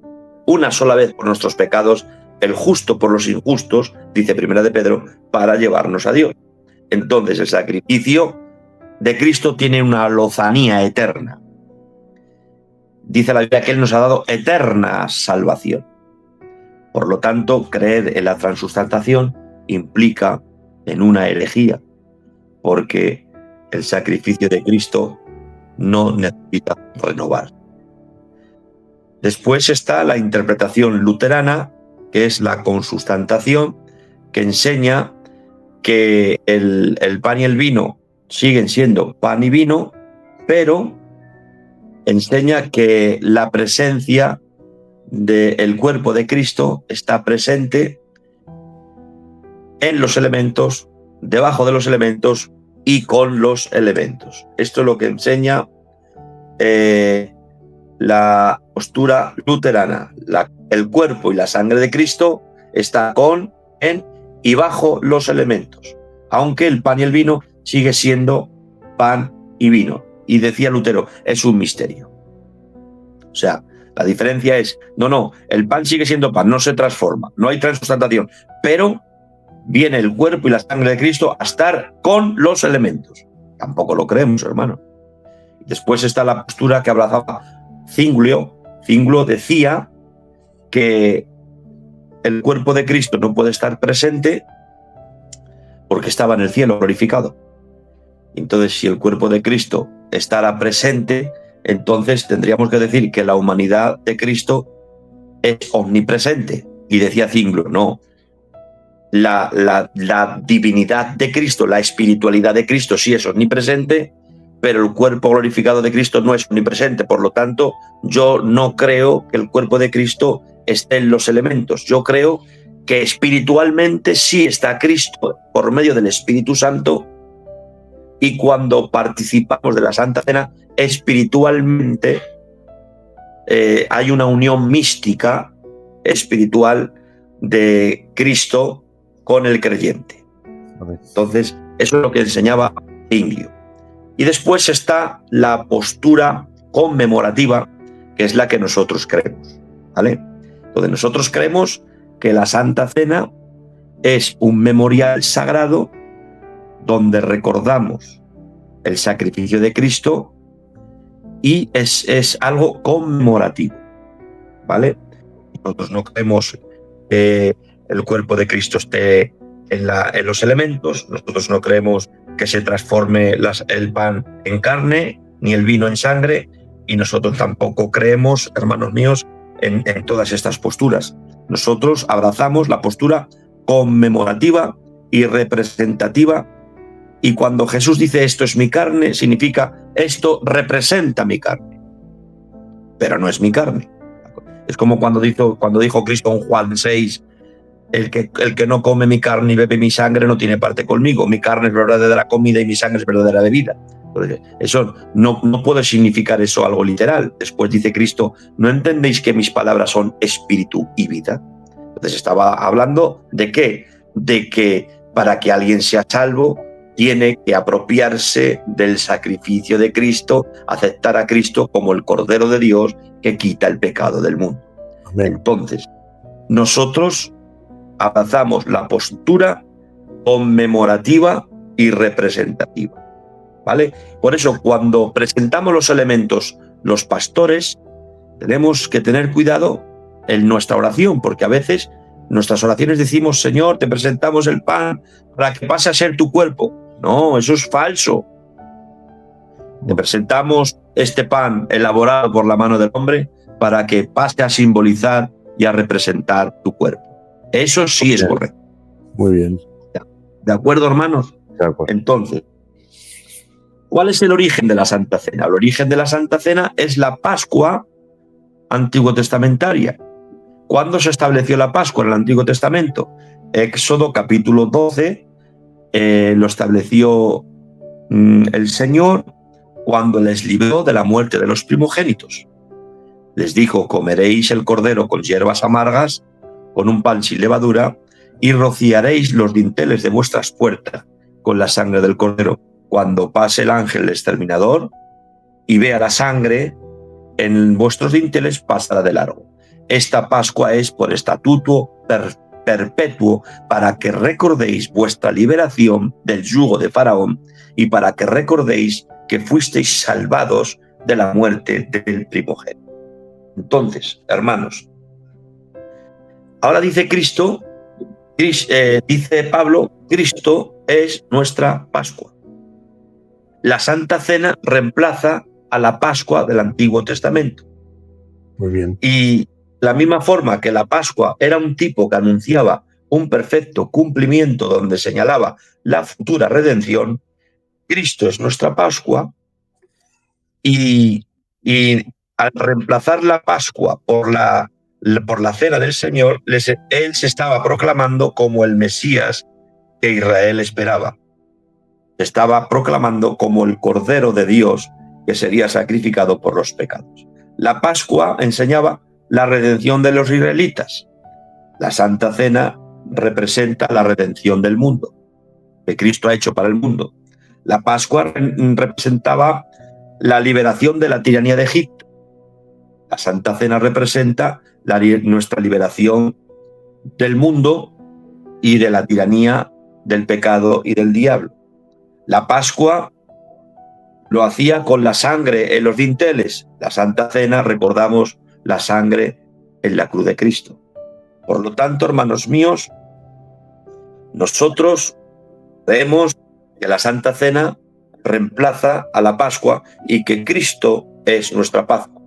una sola vez por nuestros pecados, el justo por los injustos, dice Primera de Pedro, para llevarnos a Dios. Entonces el sacrificio de Cristo tiene una lozanía eterna. Dice la Biblia que Él nos ha dado eterna salvación. Por lo tanto, creer en la transustantación implica en una herejía, porque el sacrificio de Cristo no necesita renovar. Después está la interpretación luterana, que es la consustantación, que enseña que el pan y el vino siguen siendo pan y vino, pero enseña que la presencia del cuerpo de Cristo está presente en los elementos, debajo de los elementos y con los elementos. Esto es lo que enseña la postura luterana. El cuerpo y la sangre de Cristo está con, en y bajo los elementos, aunque el pan y el vino sigue siendo pan y vino. Y decía Lutero, es un misterio. O sea, la diferencia es, no, el pan sigue siendo pan, no se transforma, no hay transustantación, pero viene el cuerpo y la sangre de Cristo a estar con los elementos. Tampoco lo creemos, hermano. Después está la postura que abrazaba Zwinglio. Zwinglio decía que el cuerpo de Cristo no puede estar presente porque estaba en el cielo glorificado. Entonces, si el cuerpo de Cristo estará presente, entonces tendríamos que decir que la humanidad de Cristo es omnipresente. Y decía Zwinglio, no, la divinidad de Cristo, la espiritualidad de Cristo sí es omnipresente, pero el cuerpo glorificado de Cristo no es omnipresente. Por lo tanto, yo no creo que el cuerpo de Cristo esté en los elementos. Yo creo que espiritualmente sí está Cristo por medio del Espíritu Santo, y cuando participamos de la Santa Cena, espiritualmente hay una unión mística espiritual de Cristo con el creyente. Entonces, eso es lo que enseñaba Zwinglio. Y después está la postura conmemorativa, que es la que nosotros creemos, ¿vale? Entonces, nosotros creemos que la Santa Cena es un memorial sagrado donde recordamos el sacrificio de Cristo y es algo conmemorativo, ¿vale? Nosotros no creemos que el cuerpo de Cristo esté en los elementos, nosotros no creemos que se transforme el pan en carne ni el vino en sangre, y nosotros tampoco creemos, hermanos míos, en todas estas posturas. Nosotros abrazamos la postura conmemorativa y representativa, y cuando Jesús dice esto es mi carne, significa esto representa mi carne, pero no es mi carne. Es como cuando dijo Cristo en Juan 6, el que no come mi carne y bebe mi sangre no tiene parte conmigo. Mi carne es verdadera comida y mi sangre es verdadera bebida. Eso no puede significar eso algo literal. Después dice Cristo, ¿no entendéis que mis palabras son espíritu y vida? Entonces estaba hablando de ¿qué? De que para que alguien sea salvo tiene que apropiarse del sacrificio de Cristo, aceptar a Cristo como el Cordero de Dios que quita el pecado del mundo. Amén. Entonces, nosotros abrazamos la postura conmemorativa y representativa, ¿vale? Por eso, cuando presentamos los elementos, los pastores, tenemos que tener cuidado en nuestra oración, porque a veces nuestras oraciones decimos, Señor, te presentamos el pan para que pase a ser tu cuerpo. No, eso es falso. Te presentamos este pan elaborado por la mano del hombre para que pase a simbolizar y a representar tu cuerpo. Eso sí es correcto. Muy bien. ¿De acuerdo, hermanos? De acuerdo. Entonces, ¿cuál es el origen de la Santa Cena? El origen de la Santa Cena es la Pascua antiguo testamentaria. ¿Cuándo se estableció la Pascua en el Antiguo Testamento? Éxodo capítulo 12 lo estableció el Señor cuando les libró de la muerte de los primogénitos. Les dijo, comeréis el cordero con hierbas amargas, con un pan sin levadura, y rociaréis los dinteles de vuestras puertas con la sangre del cordero. Cuando pase el ángel exterminador y vea la sangre en vuestros dinteles, pasará de largo. Esta Pascua es por estatuto perpetuo para que recordéis vuestra liberación del yugo de Faraón y para que recordéis que fuisteis salvados de la muerte del primogénito. Entonces, hermanos, ahora dice dice Pablo, Cristo es nuestra Pascua. La Santa Cena reemplaza a la Pascua del Antiguo Testamento. Muy bien. Y la misma forma que la Pascua era un tipo que anunciaba un perfecto cumplimiento donde señalaba la futura redención, Cristo es nuestra Pascua y al reemplazar la Pascua por la cena del Señor, él se estaba proclamando como el Mesías que Israel esperaba. Se estaba proclamando como el Cordero de Dios que sería sacrificado por los pecados. La Pascua enseñaba la redención de los israelitas. La Santa Cena representa la redención del mundo, que Cristo ha hecho para el mundo. La Pascua representaba la liberación de la tiranía de Egipto. La Santa Cena representa nuestra liberación del mundo y de la tiranía del pecado y del diablo. La Pascua lo hacía con la sangre en los dinteles. La Santa Cena recordamos la sangre en la cruz de Cristo. Por lo tanto, hermanos míos, nosotros vemos que la Santa Cena reemplaza a la Pascua y que Cristo es nuestra Pascua.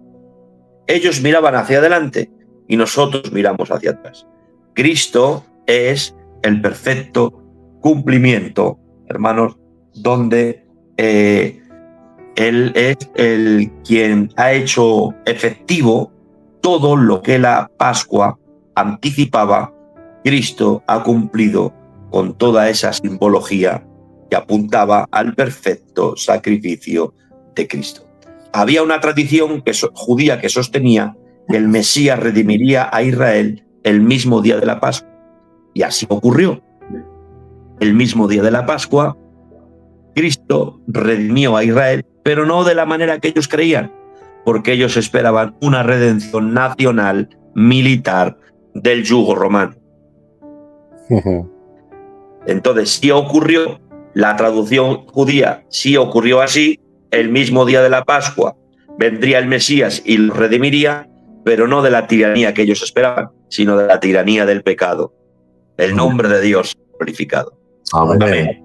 Ellos miraban hacia adelante y nosotros miramos hacia atrás. Cristo es el perfecto cumplimiento, hermanos, donde Él es el quien ha hecho efectivo todo lo que la Pascua anticipaba. Cristo ha cumplido con toda esa simbología que apuntaba al perfecto sacrificio de Cristo. Había una tradición judía que sostenía que el Mesías redimiría a Israel el mismo día de la Pascua. Y así ocurrió. El mismo día de la Pascua, Cristo redimió a Israel, pero no de la manera que ellos creían, porque ellos esperaban una redención nacional, militar, del yugo romano. Entonces, sí ocurrió, la traducción judía sí ocurrió así, el mismo día de la Pascua vendría el Mesías y los redimiría, pero no de la tiranía que ellos esperaban, sino de la tiranía del pecado. El nombre de Dios glorificado. Amén. Amén.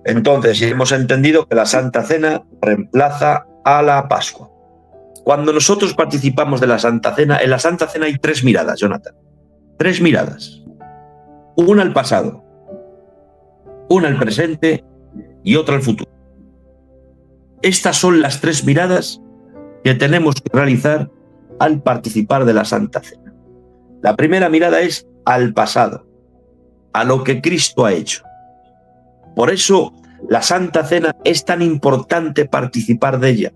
Entonces, hemos entendido que la Santa Cena reemplaza a la Pascua. Cuando nosotros participamos de la Santa Cena, en la Santa Cena hay 3 miradas, Jonathan. 3 miradas. Una al pasado, una al presente y otra al futuro. Estas son las 3 miradas que tenemos que realizar al participar de la Santa Cena. La primera mirada es al pasado, a lo que Cristo ha hecho. Por eso la Santa Cena es tan importante participar de ella,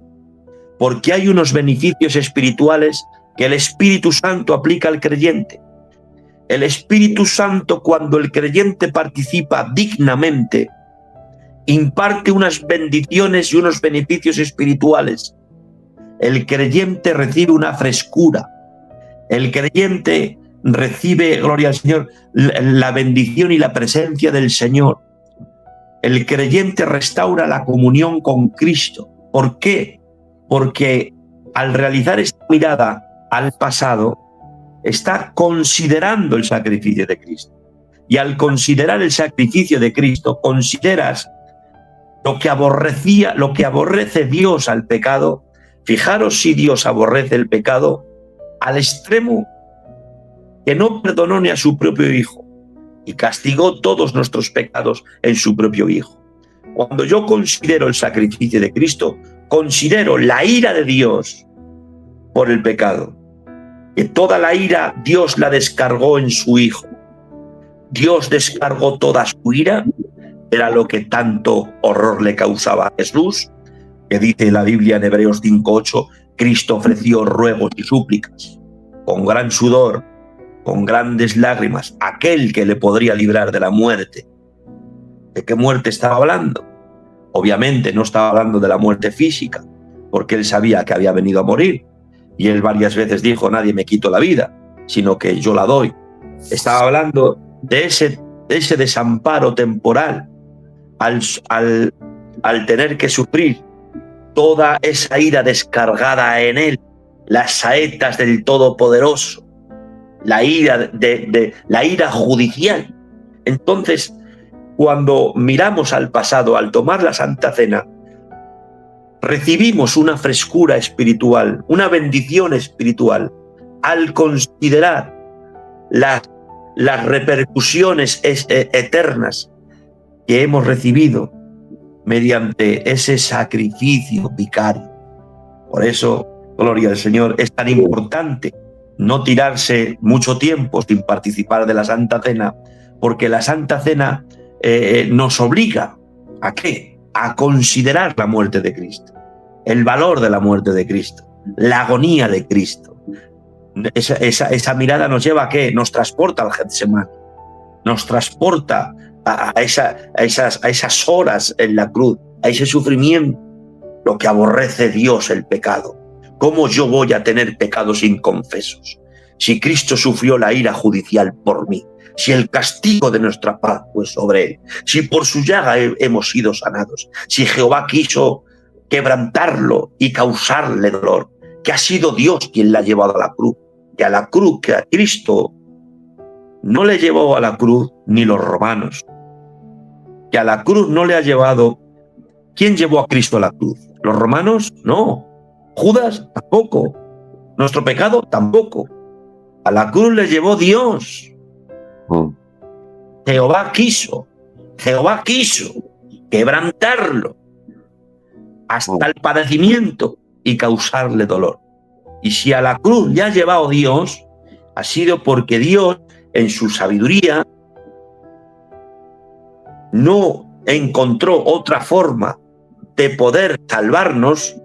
porque hay unos beneficios espirituales que el Espíritu Santo aplica al creyente. El Espíritu Santo, cuando el creyente participa dignamente, imparte unas bendiciones y unos beneficios espirituales. El creyente recibe una frescura. El creyente recibe, gloria al Señor, la bendición y la presencia del Señor. El creyente restaura la comunión con Cristo. ¿Por qué? Porque al realizar esta mirada al pasado, está considerando el sacrificio de Cristo. Y al considerar el sacrificio de Cristo, consideras lo que aborrece Dios al pecado. Fijaros si Dios aborrece el pecado al extremo que no perdonó ni a su propio Hijo y castigó todos nuestros pecados en su propio Hijo. Cuando yo considero el sacrificio de Cristo, considero la ira de Dios por el pecado. Que toda la ira Dios la descargó en su Hijo. Dios descargó toda su ira, era lo que tanto horror le causaba a Jesús, que dice la Biblia en Hebreos 5:8, Cristo ofreció ruegos y súplicas, con gran sudor, con grandes lágrimas, aquel que le podría librar de la muerte. ¿De qué muerte estaba hablando? Obviamente no estaba hablando de la muerte física, porque él sabía que había venido a morir, y él varias veces dijo, nadie me quito la vida, sino que yo la doy. Estaba hablando de ese desamparo temporal al tener que sufrir toda esa ira descargada en él, las saetas del Todopoderoso, la ira la ira judicial. Entonces, cuando miramos al pasado, al tomar la Santa Cena, recibimos una frescura espiritual, una bendición espiritual, al considerar las repercusiones eternas que hemos recibido mediante ese sacrificio vicario. Por eso, gloria al Señor, es tan importante no tirarse mucho tiempo sin participar de la Santa Cena, porque la Santa Cena nos obliga ¿a qué? A considerar la muerte de Cristo, el valor de la muerte de Cristo, la agonía de Cristo. Esa mirada nos lleva ¿a qué? Nos transporta al Getsemaní, nos transporta a esas horas en la cruz, a ese sufrimiento, lo que aborrece Dios, el pecado. ¿Cómo yo voy a tener pecados inconfesos? Si Cristo sufrió la ira judicial por mí, si el castigo de nuestra paz fue sobre él, si por su llaga hemos sido sanados, si Jehová quiso quebrantarlo y causarle dolor, que ha sido Dios quien la ha llevado a la cruz, que a Cristo no le llevó a la cruz ni los romanos, que a la cruz no le ha llevado. ¿Quién llevó a Cristo a la cruz? ¿Los romanos? No. ¿Judas? Tampoco. ¿Nuestro pecado? Tampoco. A la cruz le llevó Dios. Jehová quiso quebrantarlo hasta el padecimiento y causarle dolor. Y si a la cruz le ha llevado Dios, ha sido porque Dios, en su sabiduría, no encontró otra forma de poder salvarnos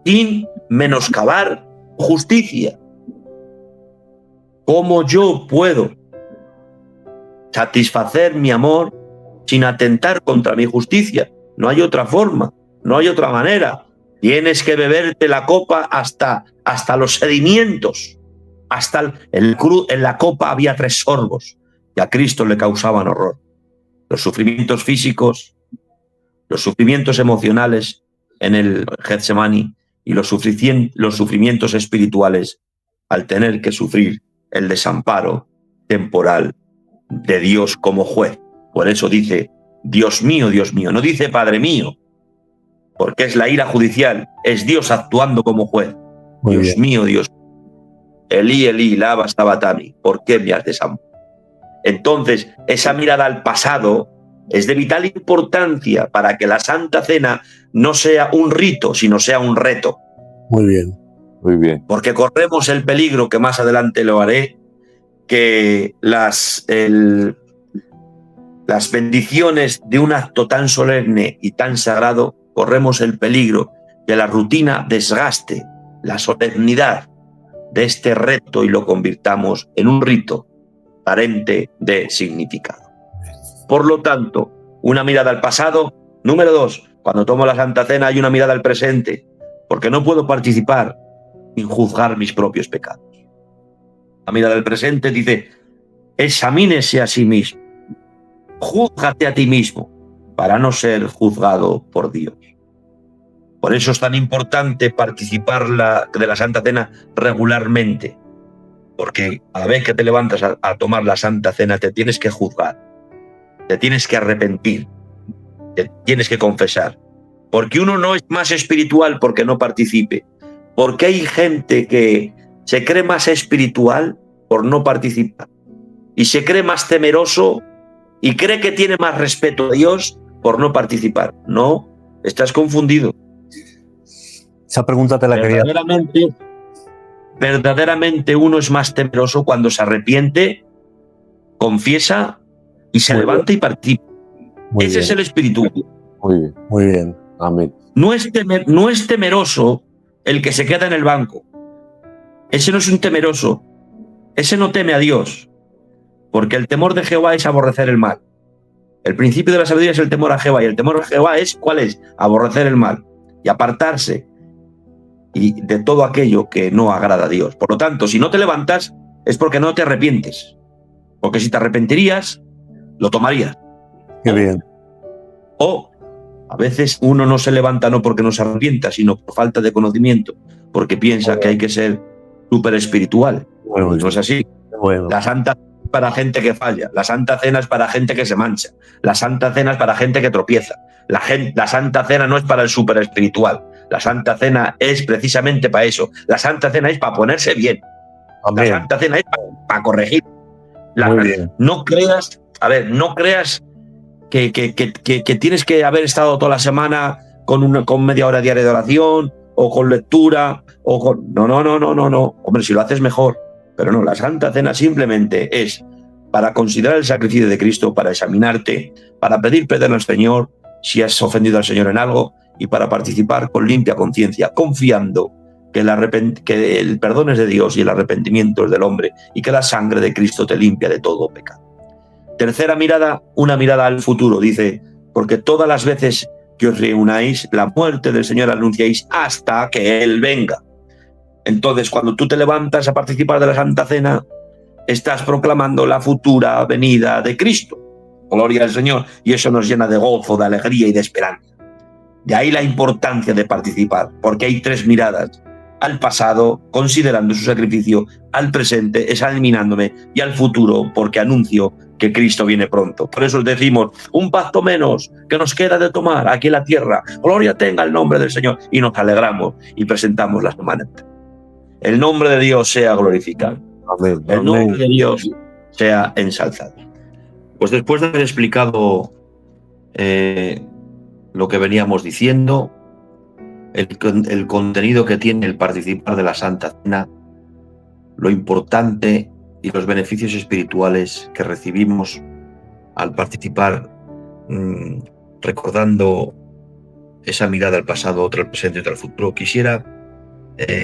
sin menoscabar justicia. ¿Cómo yo puedo satisfacer mi amor sin atentar contra mi justicia? No hay otra forma, no hay otra manera. Tienes que beberte la copa hasta los sedimentos. En la copa había 3 sorbos que a Cristo le causaban horror. Los sufrimientos físicos, los sufrimientos emocionales en el Getsemaní y los sufrimientos espirituales al tener que sufrir el desamparo temporal de Dios como juez. Por eso dice, Dios mío, no dice Padre mío, porque es la ira judicial, es Dios actuando como juez. Muy Dios bien. mío, Dios mío, Elí, Elí, lama sabachthani, ¿por qué me has desamparado? Entonces, esa mirada al pasado es de vital importancia para que la Santa Cena no sea un rito, sino sea un reto. Muy bien. Muy bien. Porque corremos el peligro, que más adelante lo haré, que las bendiciones de un acto tan solemne y tan sagrado, corremos el peligro que la rutina desgaste la solemnidad de este reto y lo convirtamos en un rito carente de significado. Por lo tanto, una mirada al pasado. Número 2, cuando tomo la Santa Cena hay una mirada al presente, porque no puedo participar sin juzgar mis propios pecados. La mirada al presente dice, examínese a sí mismo, júzgate a ti mismo, para no ser juzgado por Dios. Por eso es tan importante participar de la Santa Cena regularmente, porque a la vez que te levantas a tomar la Santa Cena te tienes que juzgar, te tienes que arrepentir, te tienes que confesar, porque uno no es más espiritual porque no participe, porque hay gente que se cree más espiritual por no participar y se cree más temeroso y cree que tiene más respeto a Dios por no participar. No, estás confundido. Esa pregunta te la quería. Verdaderamente uno es más temeroso cuando se arrepiente, confiesa y se Muy levanta bien. y participa. Muy Ese bien. es el espíritu. Muy bien. Muy bien. Amén. No es temeroso el que se queda en el banco. Ese no es un temeroso. Ese no teme a Dios. Porque el temor de Jehová es aborrecer el mal. El principio de la sabiduría es el temor a Jehová. Y el temor a Jehová es, ¿cuál es? Aborrecer el mal y apartarse y de todo aquello que no agrada a Dios. Por lo tanto, si no te levantas es porque no te arrepientes. Porque si te arrepentirías, lo tomarías. Qué bien. O a veces uno no se levanta no porque no se arrepienta, sino por falta de conocimiento, porque piensa que hay que ser súper espiritual. Bueno, No es así. bueno. La Santa Cena es para gente que falla, la Santa Cena es para gente que se mancha, la Santa Cena es para gente que tropieza, La Santa Cena no es para el súper espiritual. La Santa Cena es precisamente para eso. La Santa Cena es para ponerse bien. Amén. La Santa Cena es para corregir. Muy bien. No creas que tienes que haber estado toda la semana con media hora diaria de oración o con lectura o con... No. Hombre, si lo haces mejor. Pero no, la Santa Cena simplemente es para considerar el sacrificio de Cristo, para examinarte, para pedir perdón al Señor si has ofendido al Señor en algo y para participar con limpia conciencia, confiando que el perdón es de Dios y el arrepentimiento es del hombre y que la sangre de Cristo te limpia de todo pecado. Tercera mirada, una mirada al futuro. Dice, porque todas las veces que os reunáis, la muerte del Señor anunciáis hasta que Él venga. Entonces, cuando tú te levantas a participar de la Santa Cena, estás proclamando la futura venida de Cristo. Gloria al Señor. Y eso nos llena de gozo, de alegría y de esperanza. De ahí la importancia de participar, porque hay tres miradas. Al pasado, considerando su sacrificio, al presente, examinándome, y al futuro, porque anuncio que Cristo viene pronto. Por eso os decimos, un pacto menos que nos queda de tomar aquí en la tierra. Gloria tenga el nombre del Señor. Y nos alegramos y presentamos la semana. El nombre de Dios sea glorificado. Amén. El nombre de Dios sea ensalzado. Pues después de haber explicado lo que veníamos diciendo, el contenido que tiene el participar de la Santa Cena, lo importante y los beneficios espirituales que recibimos al participar, recordando esa mirada al pasado, otra al presente y otra al futuro, quisiera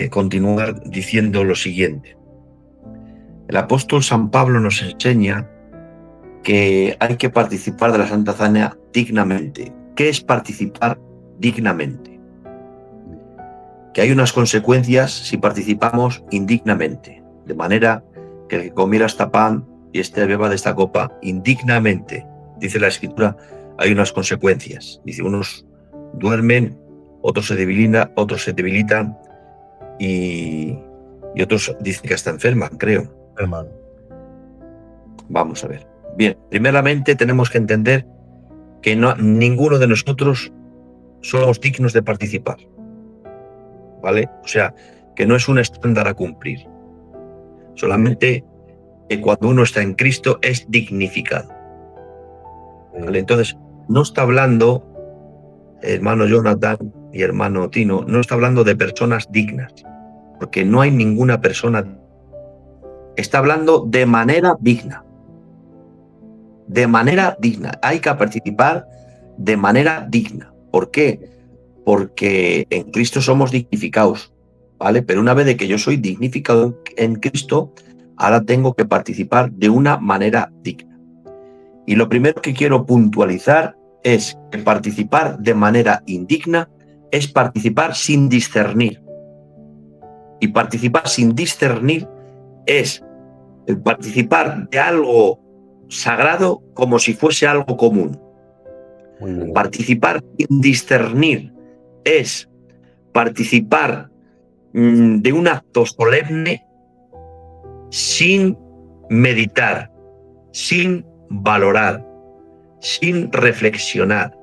continuar diciendo lo siguiente. El apóstol San Pablo nos enseña que hay que participar de la Santa Cena dignamente. ¿Qué es participar dignamente? Que hay unas consecuencias si participamos indignamente, de manera que el que comiera esta pan y beba de esta copa indignamente, dice la Escritura, hay unas consecuencias. Dice, unos duermen, otros se debilitan y otros dicen que hasta enferman, creo. Hermano. Vamos a ver. Bien, primeramente tenemos que entender que ninguno de nosotros somos dignos de participar. ¿Vale? O sea, que no es un estándar a cumplir. Solamente que cuando uno está en Cristo es dignificado. ¿Vale? Entonces, no está hablando, hermano Jonathan y hermano Tino, no está hablando de personas dignas, porque no hay ninguna persona. Está hablando de manera digna. De manera digna. Hay que participar de manera digna. ¿Por qué? Porque en Cristo somos dignificados, ¿vale? Pero una vez de que yo soy dignificado en Cristo, ahora tengo que participar de una manera digna. Y lo primero que quiero puntualizar es que participar de manera indigna es participar sin discernir. Y participar sin discernir es participar de algo sagrado como si fuese algo común. Participar sin discernir es participar de un acto solemne sin meditar, sin valorar, sin reflexionar,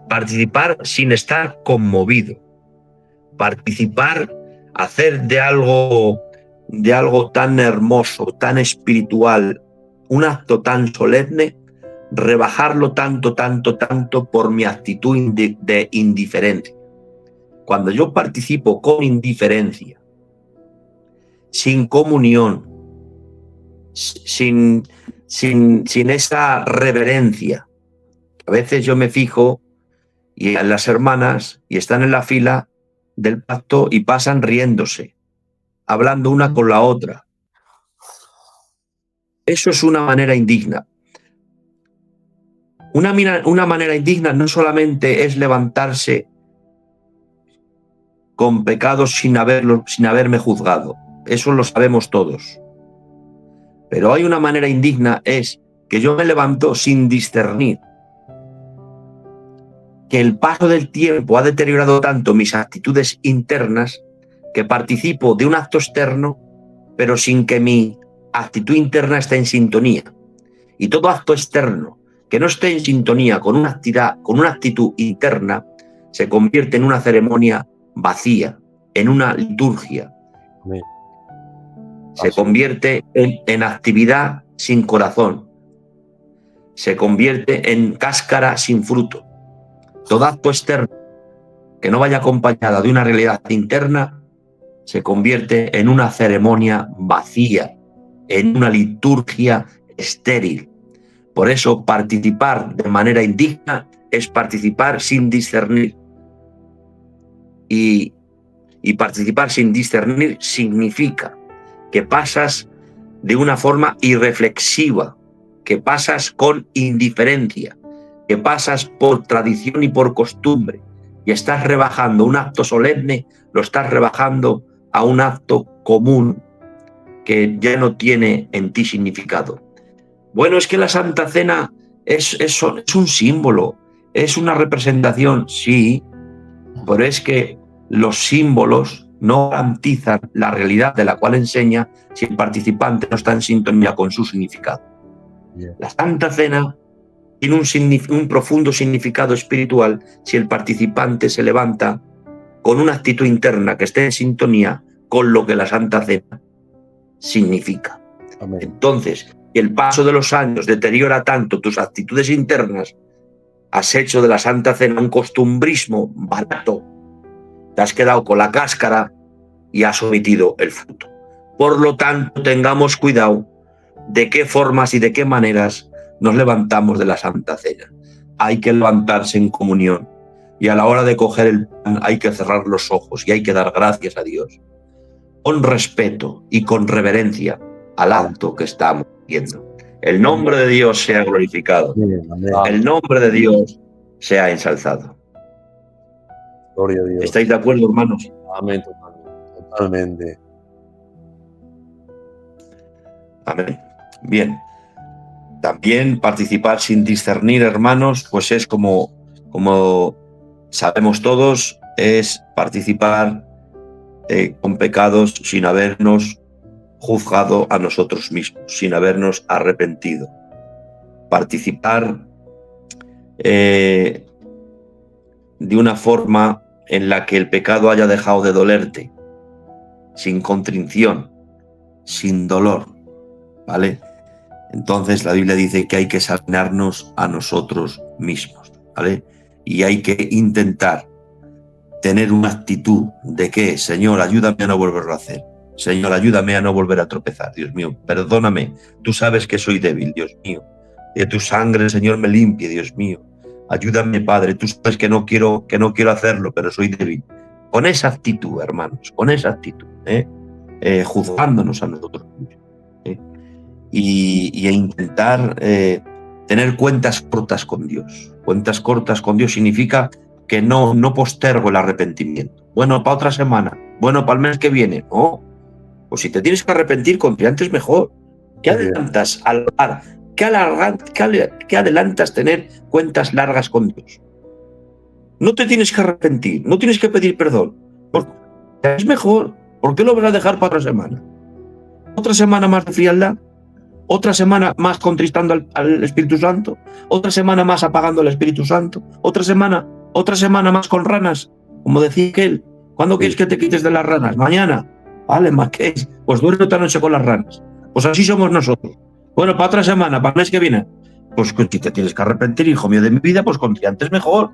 participar sin estar conmovido, participar, hacer de algo tan hermoso, tan espiritual, un acto tan solemne, rebajarlo tanto por mi actitud de indiferencia. Cuando yo participo con indiferencia, sin comunión, sin esa reverencia, a veces yo me fijo y en las hermanas y están en la fila del pacto y pasan riéndose, hablando una con la otra. Eso es una manera indigna. Una manera indigna no solamente es levantarse con pecados sin haberme juzgado. Eso lo sabemos todos. Pero hay una manera indigna, es que yo me levanto sin discernir. Que el paso del tiempo ha deteriorado tanto mis actitudes internas que participo de un acto externo, pero sin que mi actitud interna esté en sintonía. Y todo acto externo que no esté en sintonía con una actitud interna, se convierte en una ceremonia vacía, en una liturgia. Amén. Se convierte en actividad sin corazón. Se convierte en cáscara sin fruto. Todo acto externo que no vaya acompañado de una realidad interna se convierte en una ceremonia vacía, en una liturgia estéril. Por eso participar de manera indigna es participar sin discernir. Y participar sin discernir significa que pasas de una forma irreflexiva, que pasas con indiferencia, que pasas por tradición y por costumbre, y estás rebajando un acto solemne, lo estás rebajando a un acto común que ya no tiene en ti significado. Bueno, es que la Santa Cena es un símbolo, es una representación, sí, pero es que los símbolos no garantizan la realidad de la cual enseña si el participante no está en sintonía con su significado. La Santa Cena tiene un profundo significado espiritual si el participante se levanta con una actitud interna que esté en sintonía con lo que la Santa Cena significa. Amén. Entonces, si el paso de los años deteriora tanto tus actitudes internas, has hecho de la Santa Cena un costumbrismo barato, te has quedado con la cáscara y has omitido el fruto. Por lo tanto, tengamos cuidado de qué formas y de qué maneras nos levantamos de la Santa Cena. Hay que levantarse en comunión y a la hora de coger el pan hay que cerrar los ojos y hay que dar gracias a Dios con respeto y con reverencia al acto que estamos viendo. El nombre de Dios sea glorificado. Amén. El nombre de Dios sea ensalzado. Gloria a Dios. ¿Estáis de acuerdo, hermanos? Amén, totalmente. Amén. Bien. También participar sin discernir, hermanos, pues es como sabemos todos, es participar con pecados sin habernos juzgado a nosotros mismos, sin habernos arrepentido. Participar de una forma en la que el pecado haya dejado de dolerte, sin contrición, sin dolor, ¿vale? Entonces la Biblia dice que hay que examinarnos a nosotros mismos, ¿vale? Y hay que intentar tener una actitud de que, Señor, ayúdame a no volverlo a hacer. Señor, ayúdame a no volver a tropezar. Dios mío, perdóname. Tú sabes que soy débil, Dios mío. Que tu sangre, Señor, me limpie, Dios mío. Ayúdame, Padre. Tú sabes que no quiero hacerlo, pero soy débil. Con esa actitud, hermanos, con esa actitud, juzgándonos a nosotros mismos. Y intentar tener cuentas cortas con Dios. Cuentas cortas con Dios significa que no postergo el arrepentimiento. Bueno, para otra semana. Bueno, para el mes que viene. No. Pues si te tienes que arrepentir, con antes mejor. ¿Qué adelantas alargar? ¿Qué adelantas tener cuentas largas con Dios? No te tienes que arrepentir, no tienes que pedir perdón. Porque es mejor. ¿Por qué lo vas a dejar para otra semana? ¿Otra semana más de frialdad? ¿Otra semana más contristando al Espíritu Santo? ¿Otra semana más apagando al Espíritu Santo? ¿Otra semana más con ranas? Como decía aquel, ¿cuándo quieres que te quites de las ranas? Mañana. Vale, más que es. Pues duerme otra noche con las ranas. Pues así somos nosotros. Bueno, para otra semana, para el mes que viene. Pues si te tienes que arrepentir, hijo mío de mi vida, pues con antes mejor.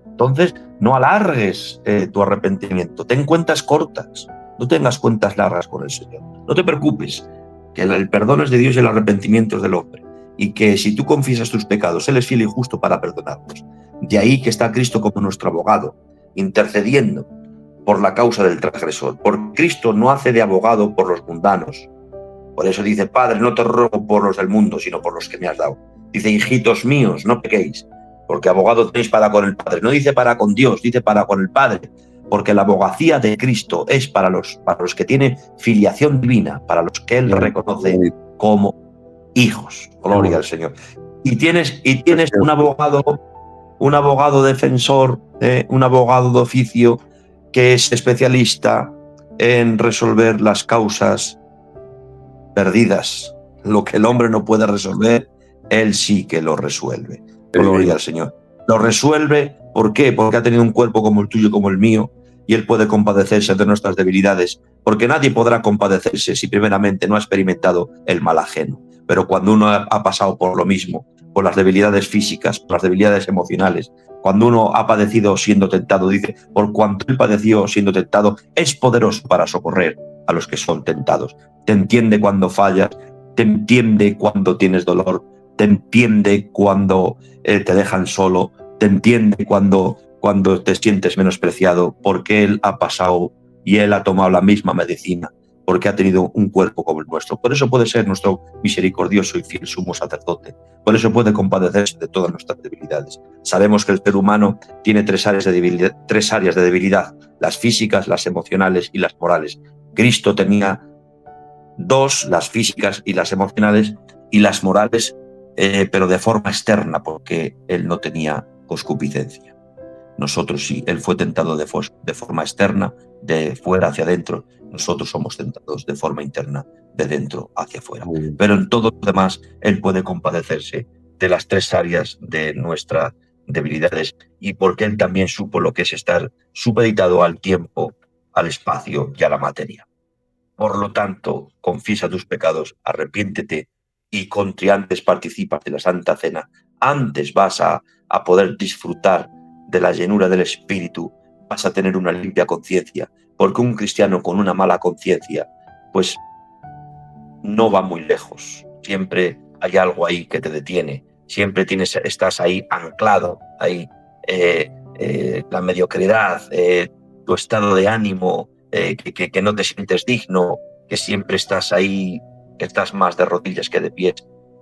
Entonces, no alargues tu arrepentimiento. Ten cuentas cortas. No tengas cuentas largas con el Señor. No te preocupes, que el perdón es de Dios y el arrepentimiento es del hombre. Y que si tú confiesas tus pecados, Él es fiel y justo para perdonarlos. De ahí que está Cristo como nuestro abogado, intercediendo por la causa del transgresor. Porque Cristo no hace de abogado por los mundanos. Por eso dice, Padre, no te ruego por los del mundo, sino por los que me has dado. Dice, hijitos míos, no pequéis, porque abogado tenéis para con el Padre. No dice para con Dios, dice para con el Padre. Porque la abogacía de Cristo es para los que tienen filiación divina, para los que Él reconoce como hijos. Gloria al Señor. Y tienes un abogado defensor, un abogado de oficio que es especialista en resolver las causas perdidas. Lo que el hombre no puede resolver, Él sí que lo resuelve. Gloria al Señor. Lo resuelve, ¿por qué? Porque ha tenido un cuerpo como el tuyo, como el mío, y Él puede compadecerse de nuestras debilidades, porque nadie podrá compadecerse si primeramente no ha experimentado el mal ajeno. Pero cuando uno ha pasado por lo mismo, por las debilidades físicas, por las debilidades emocionales, cuando uno ha padecido siendo tentado, dice, por cuanto Él padeció siendo tentado, es poderoso para socorrer a los que son tentados. Te entiende cuando fallas, te entiende cuando tienes dolor, te entiende cuando te dejan solo, te entiende cuando te sientes menospreciado, porque Él ha pasado y Él ha tomado la misma medicina, porque ha tenido un cuerpo como el nuestro. Por eso puede ser nuestro misericordioso y fiel sumo sacerdote. Por eso puede compadecerse de todas nuestras debilidades. Sabemos que el ser humano tiene tres áreas de debilidad, las físicas, las emocionales y las morales. Cristo tenía dos, las físicas y las emocionales, y las morales, pero de forma externa, porque Él no tenía concupiscencia. Nosotros sí, Él fue tentado de forma externa, de fuera hacia adentro. Nosotros somos tentados de forma interna, de dentro hacia afuera. Pero en todo lo demás, Él puede compadecerse de las tres áreas de nuestras debilidades, y porque Él también supo lo que es estar supeditado al tiempo, al espacio y a la materia. Por lo tanto, confiesa tus pecados, arrepiéntete y antes participas de la Santa Cena. Antes vas a poder disfrutar de la llenura del Espíritu, vas a tener una limpia conciencia, porque un cristiano con una mala conciencia, pues no va muy lejos. Siempre hay algo ahí que te detiene, siempre estás ahí anclado, ahí la mediocridad, tu estado de ánimo, que no te sientes digno, que siempre estás ahí, que estás más de rodillas que de pies,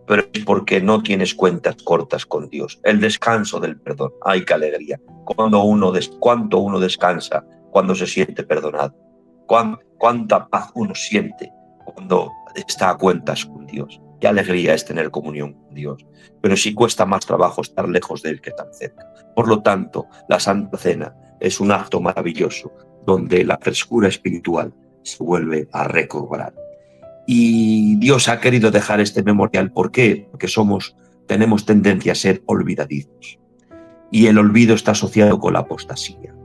pero es porque no tienes cuentas cortas con Dios. El descanso del perdón, ¡ay, qué alegría! Cuánto uno descansa cuando se siente perdonado, cuánta paz uno siente cuando está a cuentas con Dios. Qué alegría es tener comunión con Dios, pero sí cuesta más trabajo estar lejos de Él que tan cerca. Por lo tanto, la Santa Cena es un acto maravilloso donde la frescura espiritual se vuelve a recobrar. Y Dios ha querido dejar este memorial. ¿Por qué? Porque tenemos tendencia a ser olvidadizos. Y el olvido está asociado con la apostasía.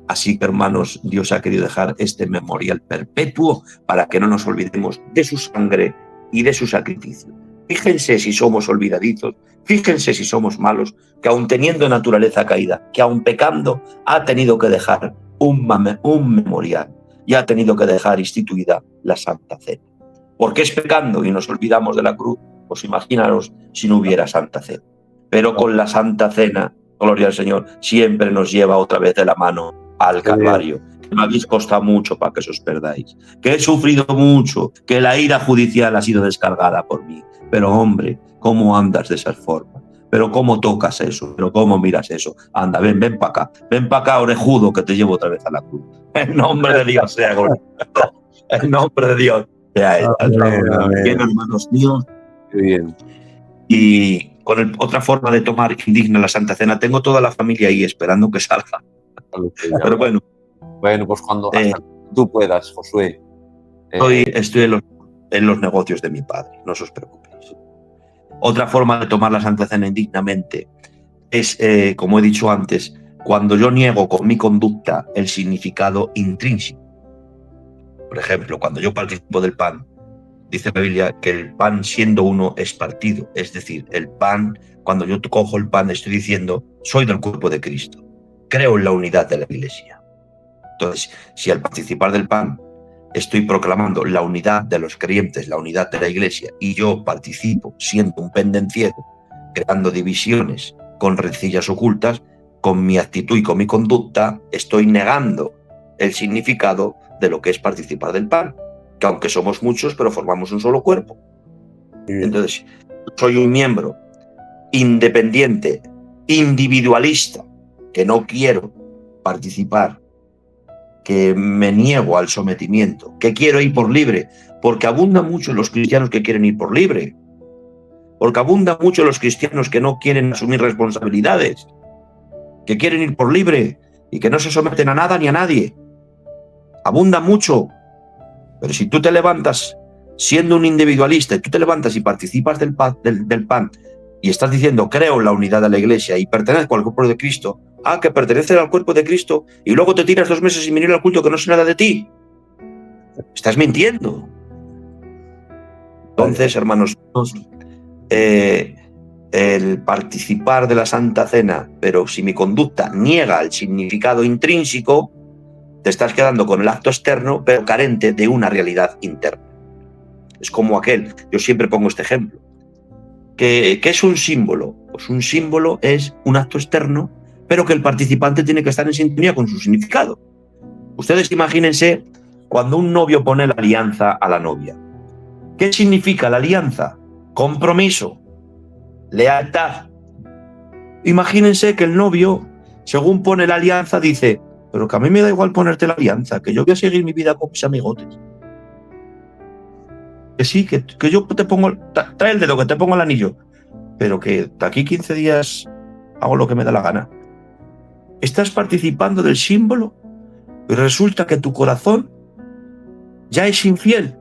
Así que, hermanos, Dios ha querido dejar este memorial perpetuo para que no nos olvidemos de su sangre y de su sacrificio. Fíjense si somos olvidadizos, fíjense si somos malos, que aun teniendo naturaleza caída, que aun pecando, ha tenido que dejar un memorial y ha tenido que dejar instituida la Santa Cena. Porque es pecando y nos olvidamos de la cruz, pues imaginaros si no hubiera Santa Cena. Pero con la Santa Cena, gloria al Señor, siempre nos lleva otra vez de la mano al Calvario. Que me habéis costado mucho para que os perdáis, que he sufrido mucho, que la ira judicial ha sido descargada por mí. Pero hombre, ¿cómo andas de esa forma? Pero ¿cómo tocas eso? ¿Pero cómo miras eso? Anda, ven para acá, orejudo, que te llevo otra vez a la cruz. En nombre de Dios sea gloria. En nombre de Dios sea bien, hermanos míos. Qué bien. Y con otra forma de tomar indigna la Santa Cena, tengo toda la familia ahí esperando que salga. Pero bueno. Bueno, pues cuando tú puedas, Josué. Estoy en los negocios de mi padre, no os preocupéis. Otra forma de tomar la Santa Cena indignamente es, como he dicho antes, cuando yo niego con mi conducta el significado intrínseco. Por ejemplo, cuando yo participo del pan, dice la Biblia que el pan siendo uno es partido. Es decir, el pan, cuando yo cojo el pan, estoy diciendo, soy del cuerpo de Cristo. Creo en la unidad de la Iglesia. Entonces, si al participar del pan estoy proclamando la unidad de los creyentes, la unidad de la Iglesia, y yo participo siendo un pendenciero, creando divisiones con rencillas ocultas, con mi actitud y con mi conducta, estoy negando el significado de lo que es participar del pan, que aunque somos muchos, pero formamos un solo cuerpo. Entonces, soy un miembro independiente, individualista, que no quiero participar, que me niego al sometimiento, que quiero ir por libre, porque abundan mucho los cristianos que quieren ir por libre, porque abundan mucho los cristianos que no quieren asumir responsabilidades, que quieren ir por libre y que no se someten a nada ni a nadie. Abunda mucho. Pero si tú te levantas siendo un individualista, y tú te levantas y participas del pan y estás diciendo, creo en la unidad de la Iglesia y pertenezco al cuerpo de Cristo, que perteneces al cuerpo de Cristo, y luego te tiras 2 meses sin venir al culto que no sé nada de ti. Estás mintiendo. Entonces, hermanos, el participar de la Santa Cena, pero si mi conducta niega el significado intrínseco, te estás quedando con el acto externo, pero carente de una realidad interna. Es como aquel, yo siempre pongo este ejemplo. ¿Qué es un símbolo? Pues un símbolo es un acto externo, pero que el participante tiene que estar en sintonía con su significado. Ustedes imagínense cuando un novio pone la alianza a la novia. ¿Qué significa la alianza? Compromiso, lealtad. Imagínense que el novio, según pone la alianza, dice, pero que a mí me da igual ponerte la alianza, que yo voy a seguir mi vida con mis amigotes. Que sí, que yo te pongo, trae el dedo, que te pongo el anillo, pero que de aquí 15 días hago lo que me da la gana. Estás participando del símbolo y resulta que tu corazón ya es infiel.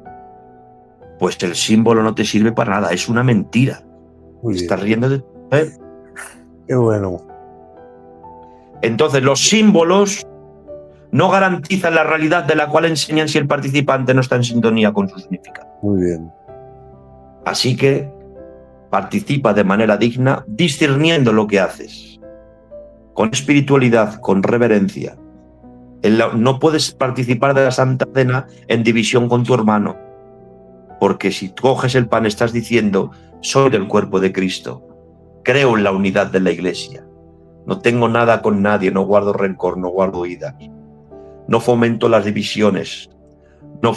Pues el símbolo no te sirve para nada, es una mentira. Estás riendo de... Qué bueno. Entonces los símbolos no garantizan la realidad de la cual enseñan si el participante no está en sintonía con su significado. Muy bien. Así que participa de manera digna, discerniendo lo que haces, con espiritualidad, con reverencia. No puedes participar de la Santa Cena en división con tu hermano, porque si coges el pan estás diciendo, soy del cuerpo de Cristo, creo en la unidad de la Iglesia, no tengo nada con nadie, no guardo rencor, no guardo iras, no fomento las divisiones, no.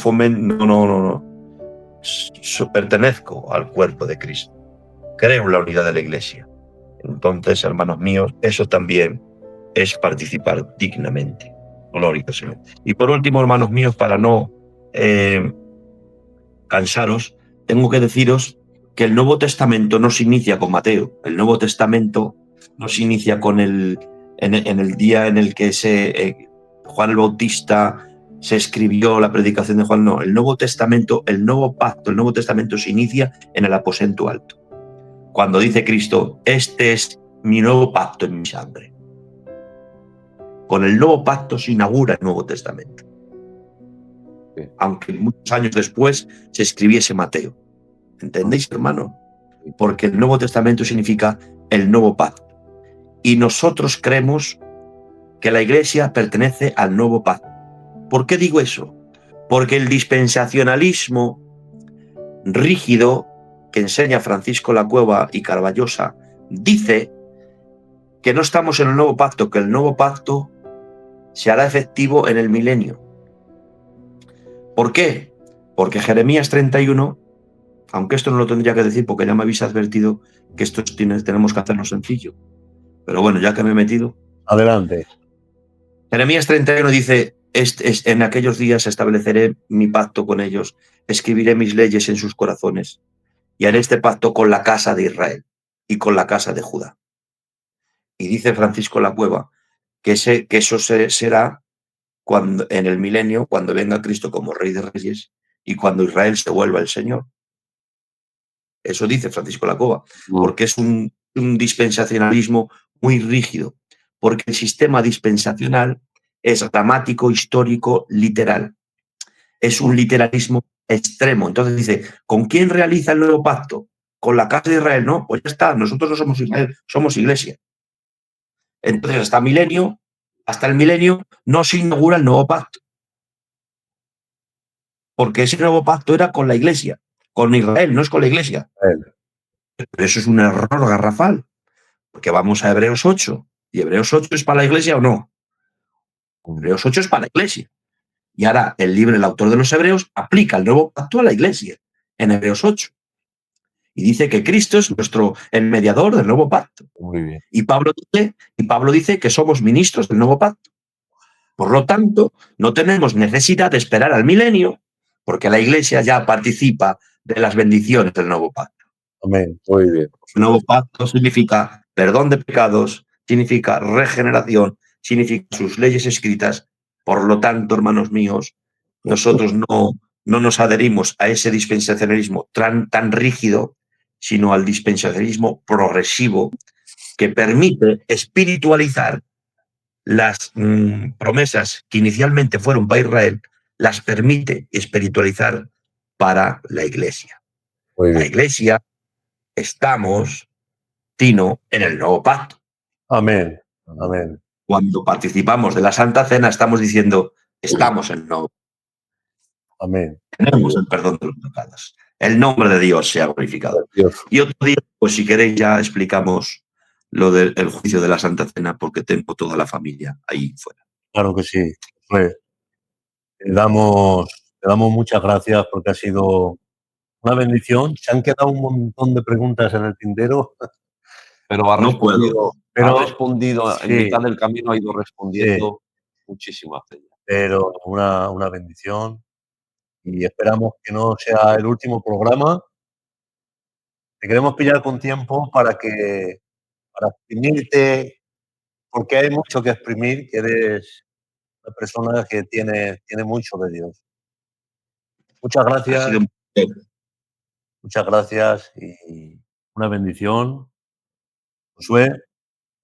Pertenezco al cuerpo de Cristo, creo en la unidad de la Iglesia. Entonces, hermanos míos, eso también es participar dignamente. Gloria al Señor. Y por último, hermanos míos, para no cansaros, tengo que deciros que el Nuevo Testamento no se inicia con Mateo. El Nuevo Testamento no se inicia con en el día en el que Juan el Bautista se escribió la predicación de Juan. No, el Nuevo Testamento, el Nuevo Pacto, el Nuevo Testamento se inicia en el aposento alto. Cuando dice Cristo, este es mi nuevo pacto en mi sangre. Con el nuevo pacto se inaugura el Nuevo Testamento. Aunque muchos años después se escribiese Mateo. ¿Entendéis, hermano? Porque el Nuevo Testamento significa el nuevo pacto. Y nosotros creemos que la Iglesia pertenece al nuevo pacto. ¿Por qué digo eso? Porque el dispensacionalismo rígido que enseña Francisco Lacueva y Carballosa dice que no estamos en el nuevo pacto, que el nuevo pacto se hará efectivo en el milenio. ¿Por qué? Porque Jeremías 31, aunque esto no lo tendría que decir porque ya me habéis advertido que esto tenemos que hacerlo sencillo, pero bueno, ya que me he metido. Adelante. Jeremías 31 dice, en aquellos días estableceré mi pacto con ellos, escribiré mis leyes en sus corazones y haré este pacto con la casa de Israel y con la casa de Judá. Y dice Francisco Lacueva que eso será cuando, en el milenio, cuando venga Cristo como Rey de Reyes y cuando Israel se vuelva el Señor. Eso dice Francisco Lacueva, porque es un dispensacionalismo muy rígido, porque el sistema dispensacional es dramático, histórico, literal. Es un literalismo extremo. Entonces dice, ¿con quién realiza el nuevo pacto? ¿Con la casa de Israel? No, pues ya está, nosotros no somos Israel, somos Iglesia. Entonces hasta el milenio no se inaugura el nuevo pacto. Porque ese nuevo pacto era con la Iglesia, con Israel, no es con la Iglesia. Pero eso es un error garrafal, porque vamos a Hebreos 8, ¿y Hebreos 8 es para la Iglesia o no? Hebreos 8 es para la Iglesia. Y ahora el autor de los Hebreos aplica el nuevo pacto a la Iglesia, en Hebreos 8. Y dice que Cristo es el mediador del nuevo pacto. Muy bien. Y Pablo dice que somos ministros del nuevo pacto. Por lo tanto, no tenemos necesidad de esperar al milenio, porque la Iglesia ya participa de las bendiciones del nuevo pacto. Amén. Muy bien. El nuevo pacto significa perdón de pecados, significa regeneración, significa sus leyes escritas. Por lo tanto, hermanos míos, nosotros no no nos adherimos a ese dispensacionalismo tan rígido, sino al dispensacionalismo progresivo que permite espiritualizar las promesas que inicialmente fueron para Israel, las permite espiritualizar para la Iglesia. Muy La bien. Iglesia estamos, Tino, en el nuevo pacto. Amén. Amén. Cuando participamos de la Santa Cena estamos diciendo, estamos en el nuevo pacto. Amén. Tenemos el perdón de los pecados. El nombre de Dios sea glorificado. Precioso. Y otro día, pues si queréis, ya explicamos lo del juicio de la Santa Cena, porque tengo toda la familia ahí fuera. Claro que sí. Pues, te damos muchas gracias porque ha sido una bendición. Se han quedado un montón de preguntas en el tintero, Pero ha No respondido, puedo. pero ha respondido en sí, mitad del camino, ha ido sí, respondiendo muchísimas de ellas. pero una bendición y esperamos que no sea el último programa. Te queremos pillar con tiempo para exprimirte, porque hay mucho que exprimir, que eres una persona que tiene mucho de Dios. Muchas Ha sido gracias, un placer. muchas gracias y una bendición. Josué,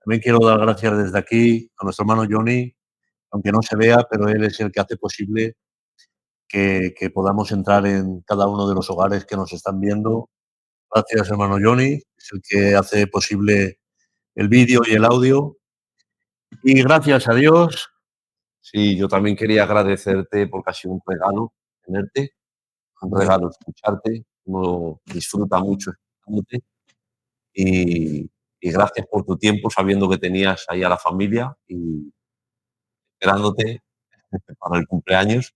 también quiero dar gracias desde aquí a nuestro hermano Johnny, aunque no se vea, pero él es el que hace posible que podamos entrar en cada uno de los hogares que nos están viendo. Gracias, hermano Johnny, es el que hace posible el vídeo y el audio. Y gracias a Dios, Sí, yo también quería agradecerte porque ha sido un regalo tenerte, un regalo escucharte, uno disfruta mucho escuchándote y, y gracias por tu tiempo sabiendo que tenías ahí a la familia y esperándote para el cumpleaños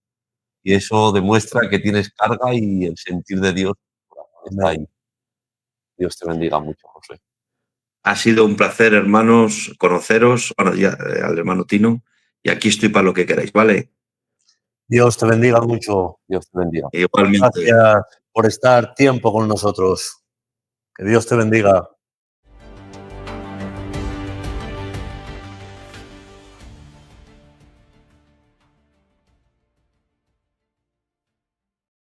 y eso demuestra que tienes carga y el sentir de Dios está ahí. Dios te bendiga mucho, José. Ha sido un placer, hermanos, conoceros, bueno, ya, al hermano Tino, y aquí estoy para lo que queráis, ¿vale? Dios te bendiga mucho. Dios te bendiga. Igualmente. Gracias por estar tiempo con nosotros. Que Dios te bendiga.